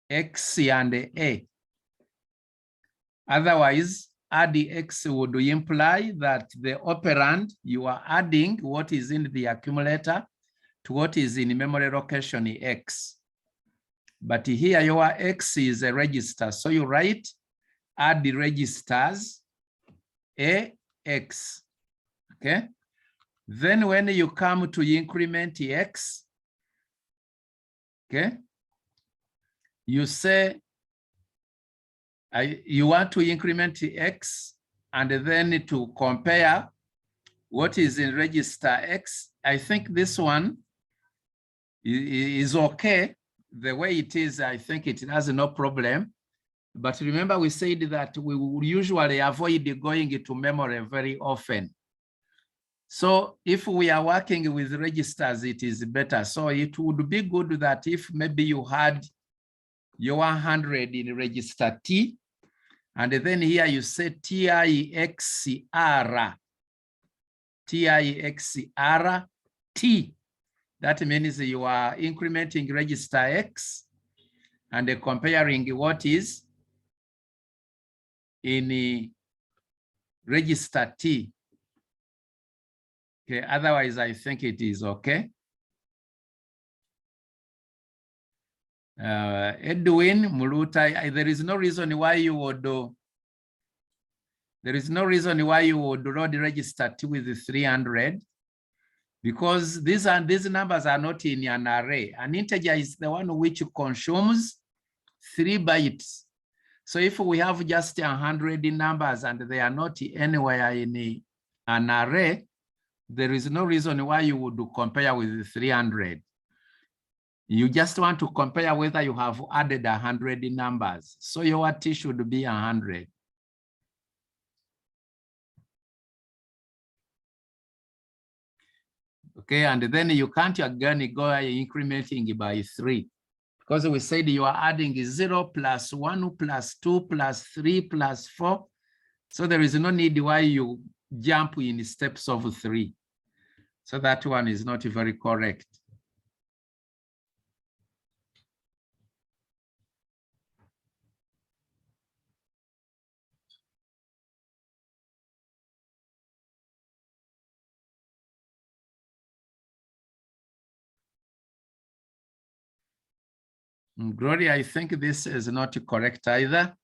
X and A. Otherwise, add the X would imply that the operand, you are adding what is in the accumulator to what is in memory location X. But here your X is a register. So you write add the registers AX. Okay. Then when you come to increment X, okay, you say you want to increment X and then to compare what is in register X. I think this one is okay. The way it is, I think it has no problem. But remember, we said that we will usually avoid going to memory very often. So if we are working with registers, it is better. So it would be good that if maybe you had your 100 in register T, and then here you say TIXR T. That means you are incrementing register X and comparing what is in register T. Okay, otherwise I think it is okay. Edwin Muluta, there is no reason why you would do. There is no reason why you would load register T with 300, because these numbers are not in an array. An integer is the one which consumes 3 bytes. So if we have just 100 numbers and they are not anywhere in an array, there is no reason why you would compare with 300. You just want to compare whether you have added 100 numbers. So your T should be 100. Okay, and then you can't again go incrementing by 3, because we said you are adding 0 plus 1 plus 2 plus 3 plus 4. So there is no need why you jump in steps of 3. So that one is not very correct. Gloria, I think this is not correct either,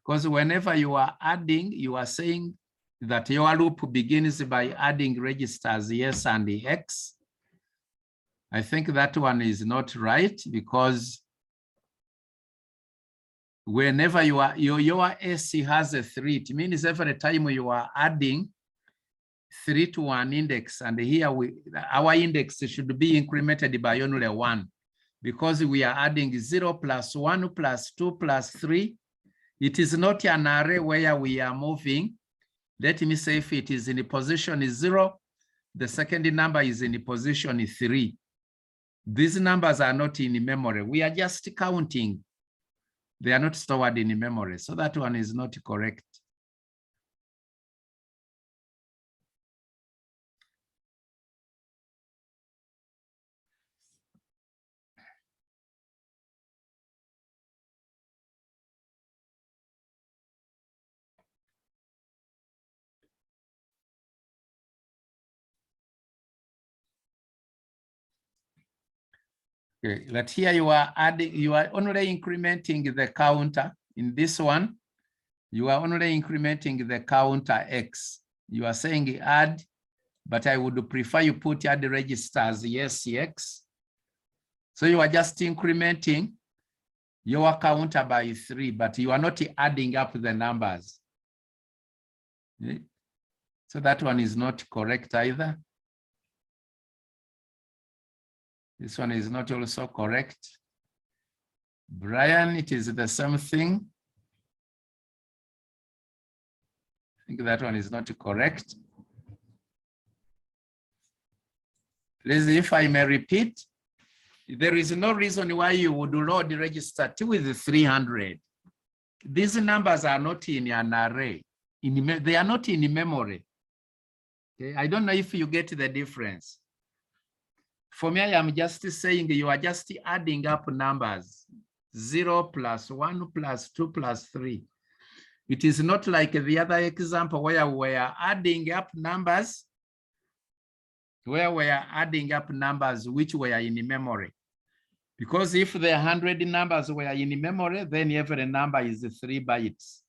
because whenever you are adding, you are saying that your loop begins by adding registers S and X. I think that one is not right, because whenever your S has a 3, it means every time you are adding 3 to an index, and here our index should be incremented by only 1. Because we are adding 0 plus 1 plus 2 plus 3. It is not an array where we are moving. Let me say if it is in position 0, the second number is in position 3. These numbers are not in memory. We are just counting. They are not stored in memory. So that one is not correct. Okay, but here you are adding, you are only incrementing the counter. In this one, you are only incrementing the counter X. You are saying add, but I would prefer you put add registers yes, X. So you are just incrementing your counter by 3, but you are not adding up the numbers. Okay. So that one is not correct either. This one is not also correct. Brian, it is the same thing. I think that one is not correct. Please, if I may repeat, there is no reason why you would load register 2 with 300. These numbers are not in an array. They are not in memory. Okay? I don't know if you get the difference. For me, I am just saying you are just adding up numbers. 0 plus 1 plus 2 plus 3. It is not like the other example where we are adding up numbers, which were in memory. Because if the 100 numbers were in memory, then every number is 3 bytes,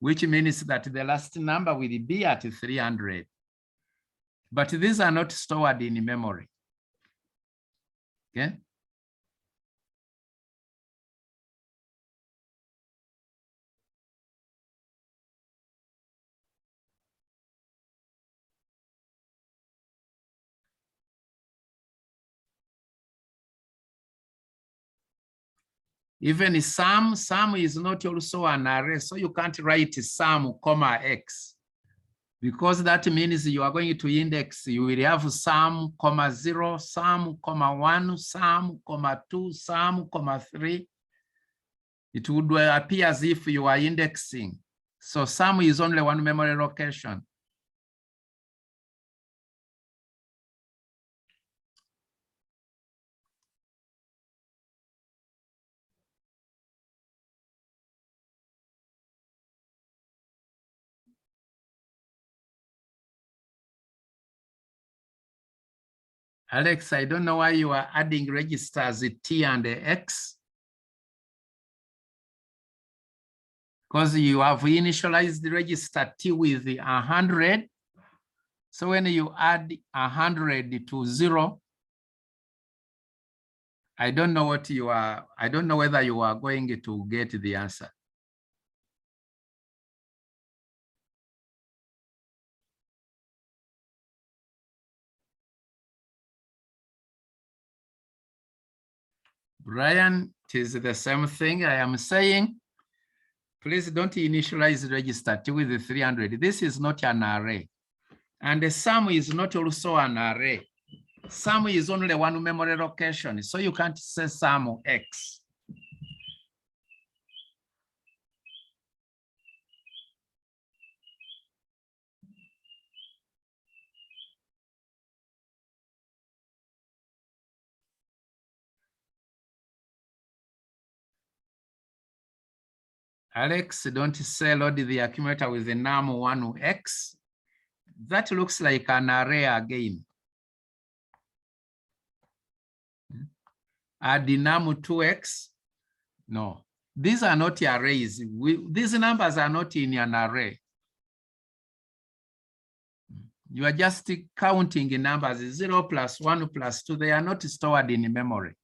which means that the last number will be at 300. But these are not stored in memory. Okay? Even sum is not also an array, so you can't write sum, comma, x, because that means you are going to index, you will have sum, comma 0, sum, comma 1, sum, comma 2, sum, comma 3. It would appear as if you are indexing. So sum is only one memory location. Alex, I don't know why you are adding registers T and X. Because you have initialized the register T with 100. So when you add 100 to 0, I don't know what you are, I don't know whether you are going to get the answer. Brian, it is the same thing I am saying. Please don't initialize register T with 300. This is not an array. And the sum is not also an array. Sum is only one memory location, so you can't say sum X. Alex, don't say load the accumulator with the num1 X. That looks like an array again. Add the num2X. No, these are not arrays. These numbers are not in an array. You are just counting the numbers 0 plus 1 plus 2. They are not stored in memory.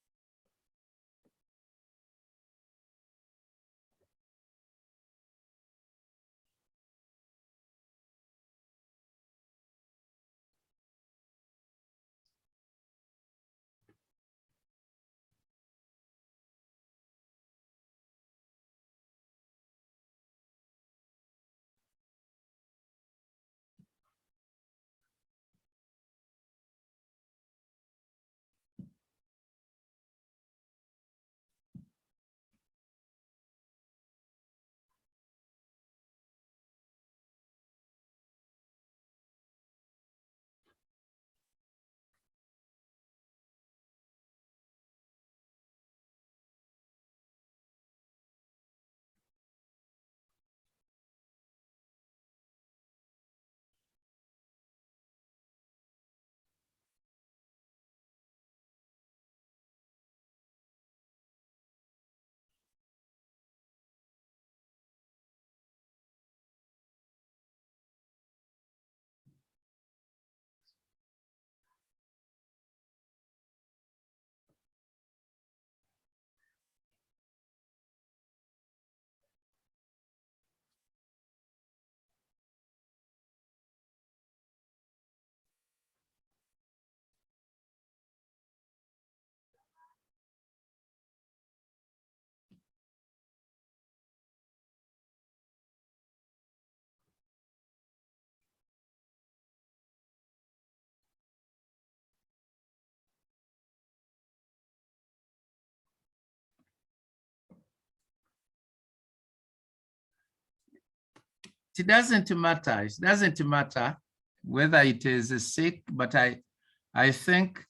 It doesn't matter. It doesn't matter whether it is a sec, but I think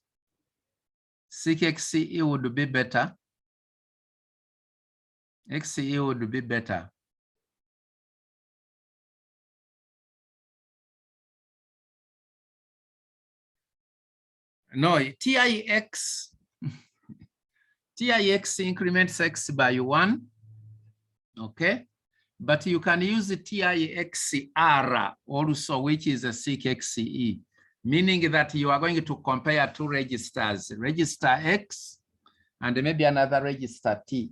sec XCE would be better. XCE would be better. No, TIX, TIX increments X by 1, okay? But you can use the TIXR also, which is a sec XCE, meaning that you are going to compare two registers, register X and maybe another register T.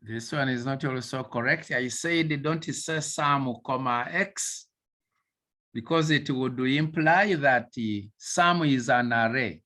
This one is not also correct. I said don't say sum comma X because it would imply that sum is an array.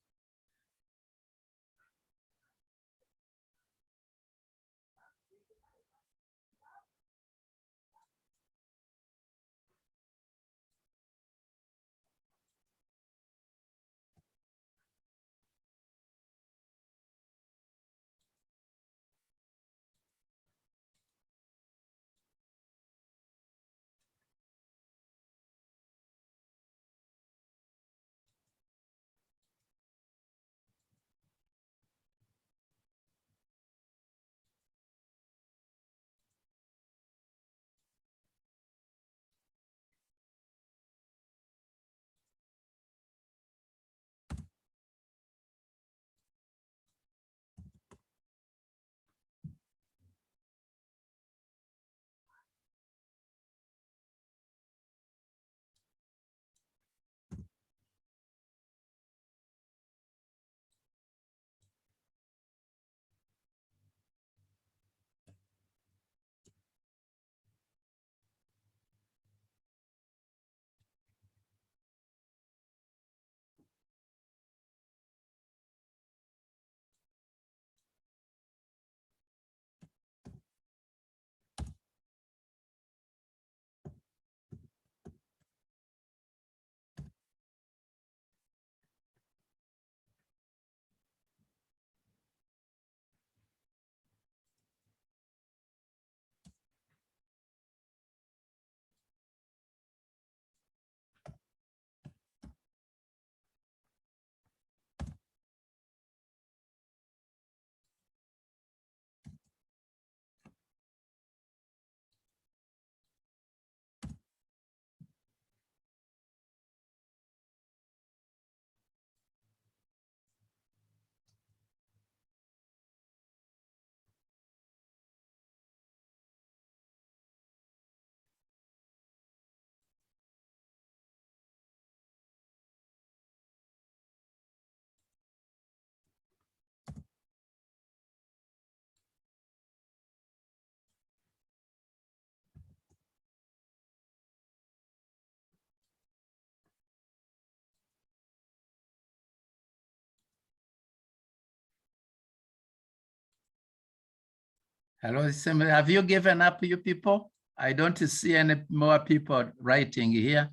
Hello, have you given up, you people? I don't see any more people writing here.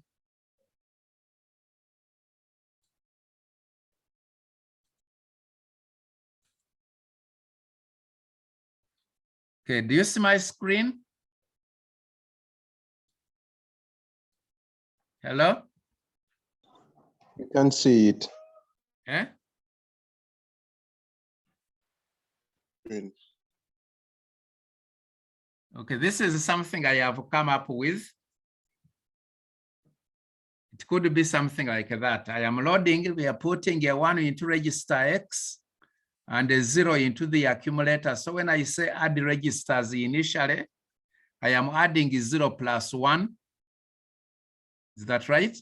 Okay, do you see my screen? Hello? You can see it. Eh? Okay, this is something I have come up with. It could be something like that. I am loading, we are putting a 1 into register X and a 0 into the accumulator. So when I say add registers initially, I am adding 0 plus 1. Is that right?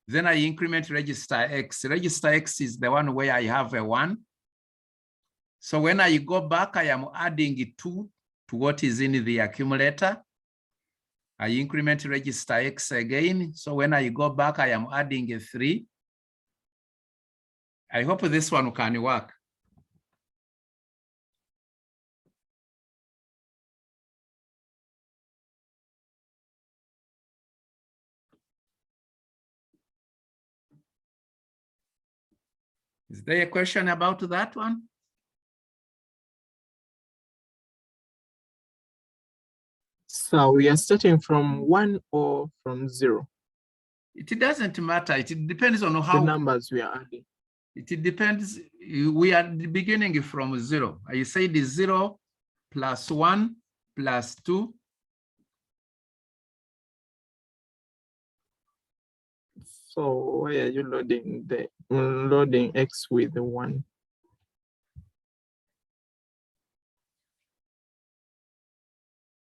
Then I increment register X. Register X is the one where I have a 1. So when I go back, I am adding 2 to what is in the accumulator. I increment register X again. So when I go back, I am adding a 3. I hope this one can work. Is there a question about that one? So we are starting from 1 or from 0? It doesn't matter. It depends on The how numbers we are adding. it depends. We are beginning from 0. I said 0 plus 1 plus 2. So why are you loading X with the 1?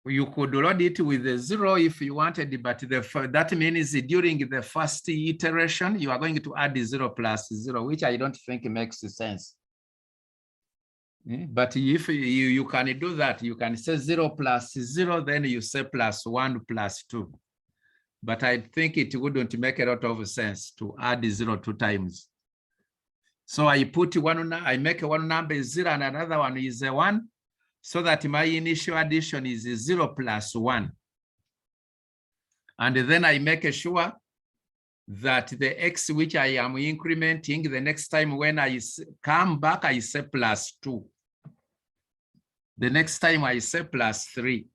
You could load it with a 0 if you wanted, but that means during the first iteration, you are going to add 0 plus 0, which I don't think makes sense. But if you can do that, you can say 0 plus 0, then you say plus 1 plus 2. But I think it wouldn't make a lot of sense to add 0 2 times. So I put one, I make one number is 0 and another one is a 1, so that my initial addition is 0 plus 1. And then I make sure that the X which I am incrementing, the next time when I come back, I say plus 2. The next time I say plus 3.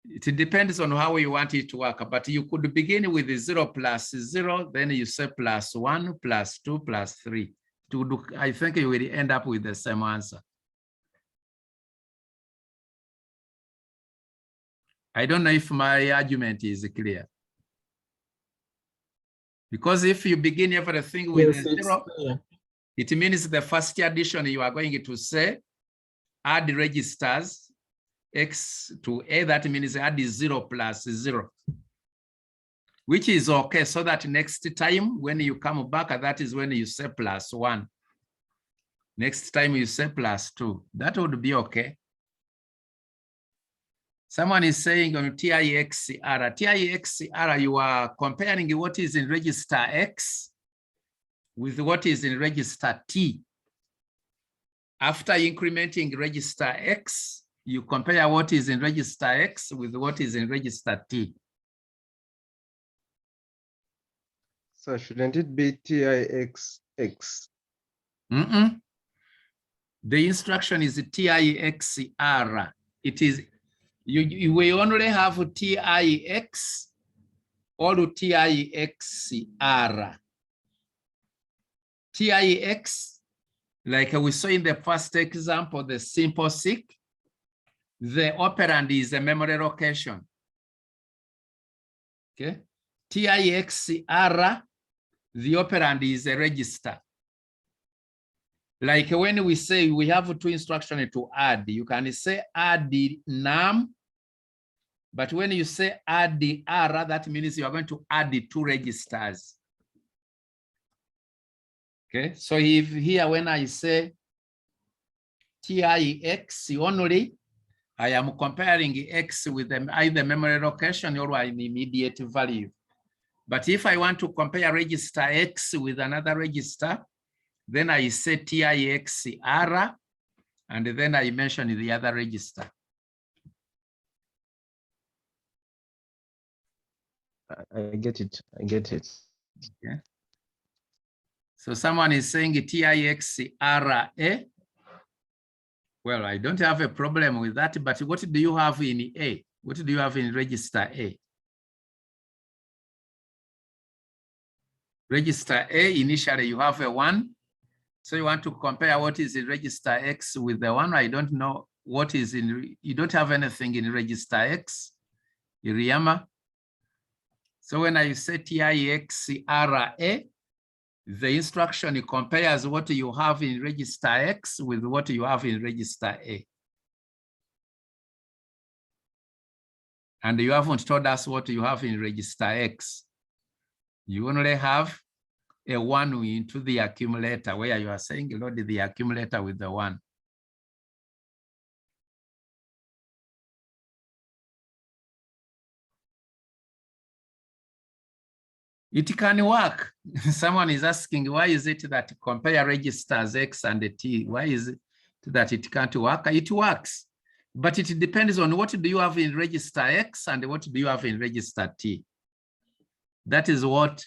It depends on how you want it to work, but you could begin with 0 plus 0, then you say plus 1, plus 2, plus 3. I think you will end up with the same answer. I don't know if my argument is clear. Because if you begin everything with Yes, a 0, yeah. it means the first addition you are going to say, add registers X to A, that means add 0 plus 0, which is okay, so that next time when you come back, that is when you say plus 1. Next time you say plus 2. That would be okay. Someone is saying on TIXR, you are comparing what is in register X with what is in register T. After incrementing register X, you compare what is in register X with what is in register T. So shouldn't it be TIXX? The instruction is TIXR. It is, you will only have TIX or TIXR. TIX, like we saw in the first example, the simple seq, the operand is a memory location. Okay. TIXR, the operand is a register. Like when we say we have 2 instructions to add, you can say add the num, but when you say add the R, that means you are going to add the 2 registers. Okay, so if here when I say TIX only, I am comparing X with either memory location or an immediate value. But if I want to compare register X with another register, then I say TIXR, and then I mention the other register. I get it. I get it. Okay. So someone is saying TIXRA. Well, I don't have a problem with that, but what do you have in A? What do you have in register A? Register A, initially you have a 1. So you want to compare what is in register X with the 1. I don't know what is in, you don't have anything in register X, Iriama. So when I say TIXRA, the instruction compares what you have in register X with what you have in register A. And you haven't told us what you have in register X. You only have a 1 into the accumulator, where you are saying load the accumulator with the 1. It can work. Someone is asking, why is it that compare registers X and T? Why is it that it can't work? It works, but it depends on what do you have in register X and what do you have in register T. That is what,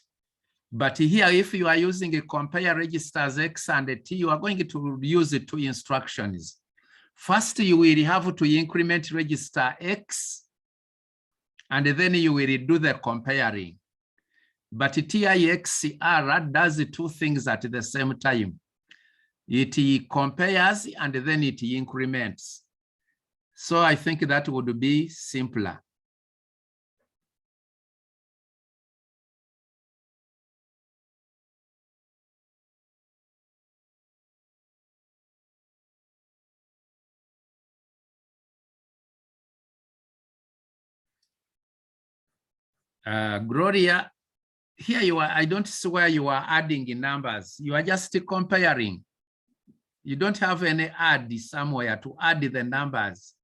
but here, if you are using a compare registers X and T, you are going to use the two instructions. First, you will have to increment register X, and then you will do the comparing. But TIXR does the two things at the same time. It compares and then it increments. So I think that would be simpler. Gloria, here you are, I don't see where you are adding in numbers. You are just comparing. You don't have any add somewhere to add the numbers.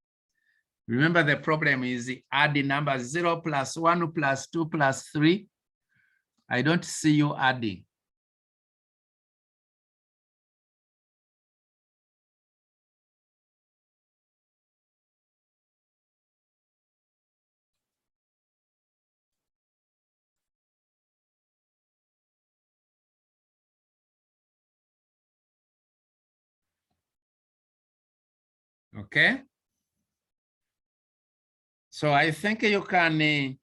Remember, the problem is adding numbers 0 plus 1 plus 2 plus 3. I don't see you adding. Okay. So I think you can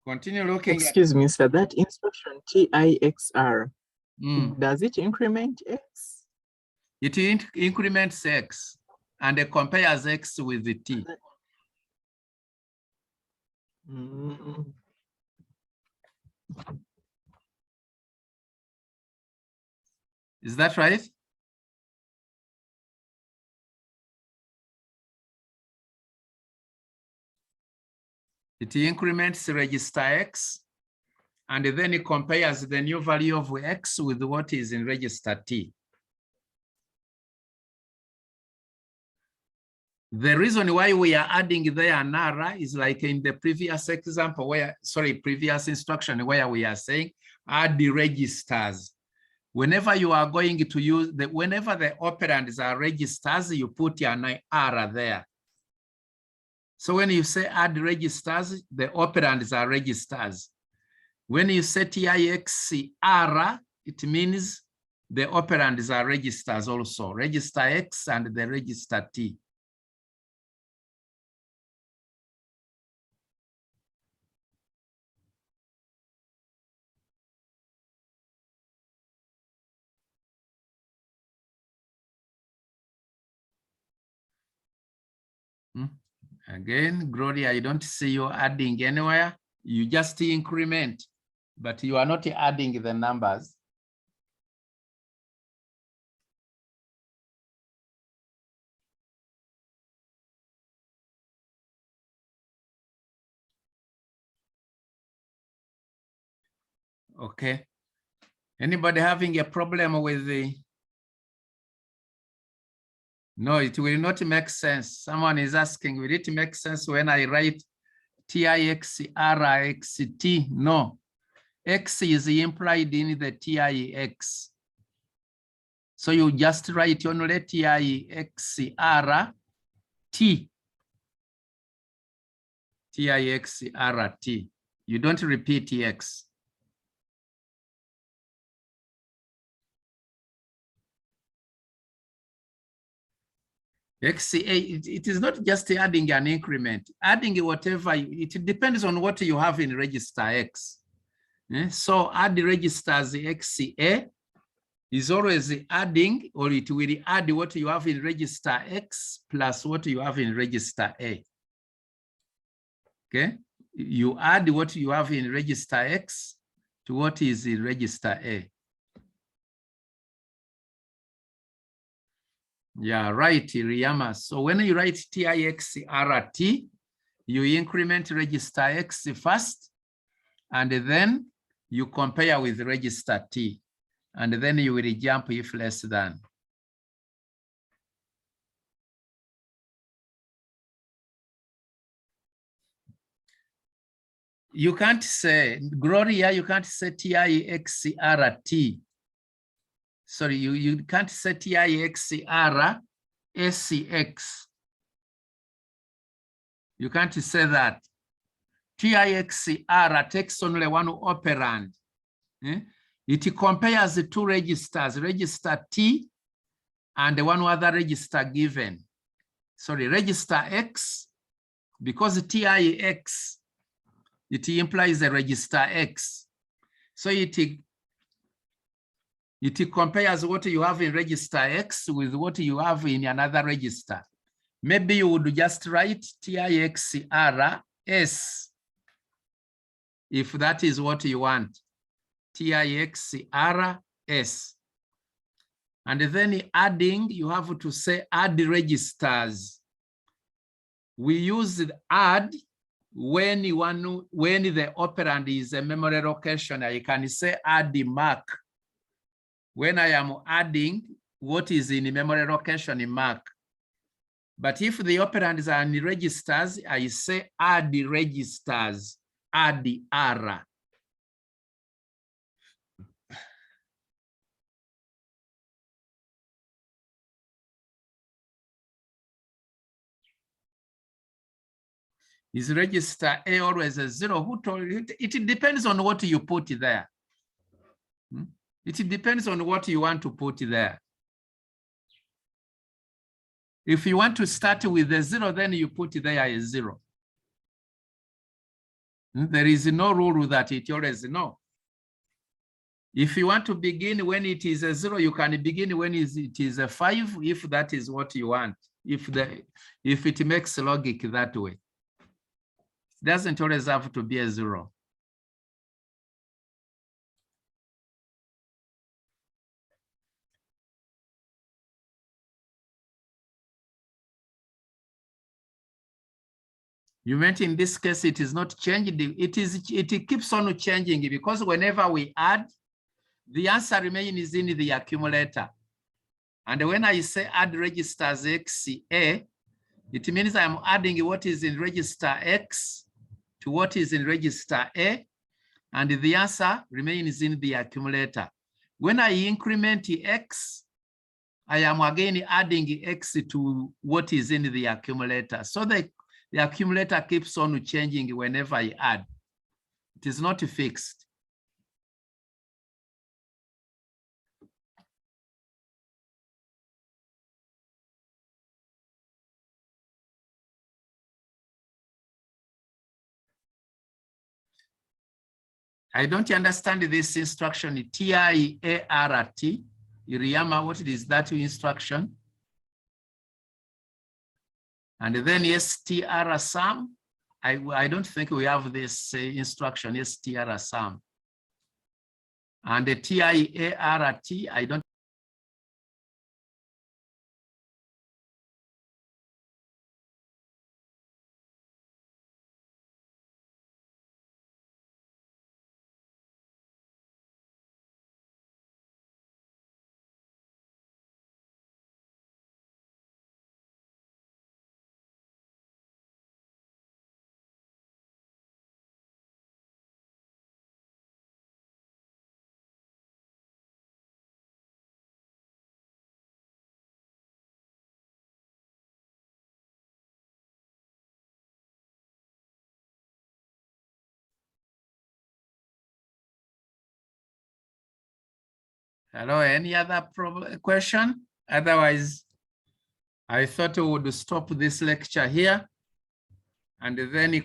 continue looking. Excuse me, sir, that instruction TIXR, at, does it increment X? It increments X and it compares X with the T. Mm. Is that right? It increments register X, and then it compares the new value of X with what is in register T. The reason why we are adding there NARA is like in the previous example where, sorry, previous instruction where we are saying add the registers. Whenever you are going to use whenever the operands are registers, you put an ARA there. So when you say add registers, the operands are registers. When you say TIXR, it means the operands are registers also, register X and the register T. Again, Gloria, I don't see you adding anywhere. You just increment, but you are not adding the numbers. Okay. Anybody having a problem with the? No, it will not make sense. Someone is asking, will it make sense when I write TIXRXT? No, X is implied in the TIX. So you just write only TIXRT. TIXRT. You don't repeat X. It is not just adding an increment, adding whatever, it depends on what you have in register X. So add registers XA is always adding, or it will add what you have in register X plus what you have in register A. Okay, you add what you have in register X to what is in register A. Yeah, right, Riyama. So when you write TIXRT, you increment register X first, and then you compare with register T, and then you will jump if less than. You can't say, Gloria, you can't say TIXRT. Sorry, you can't say TIXRSCX. You can't say that. TIXR takes only one operand. It compares the two registers, register T and one other register given. Sorry, register X, because TIX, it implies a register X. So it compares what you have in register X with what you have in another register. Maybe you would just write TIXRS if that is what you want. TIXRS. And then adding, you have to say add registers. We use add when the operand is a memory location. I can say add the mark. When I am adding what is in the memory location in mark. But if the operands are in registers, I say add the registers, add the R. Is register A always a 0? Who told you? It depends on what you put there. It depends on what you want to put there. If you want to start with a 0, then you put there a 0. There is no rule that it always no. If you want to begin when it is a 0, you can begin when it is a 5, if that is what you want. If it makes logic that way. It doesn't always have to be a 0. You meant in this case, it is not changed. It keeps on changing because whenever we add, the answer remains in the accumulator. And when I say add registers XA, it means I'm adding what is in register X to what is in register A, and the answer remains in the accumulator. When I increment X, I am again adding X to what is in the accumulator. So the accumulator keeps on changing whenever I add. It is not fixed. I don't understand this instruction, TIART. Iriama, what is that instruction? And then STR sum. I don't think we have this instruction, STR sum. And the TIART, I don't. Hello, any other question? Otherwise, I thought we would stop this lecture here and then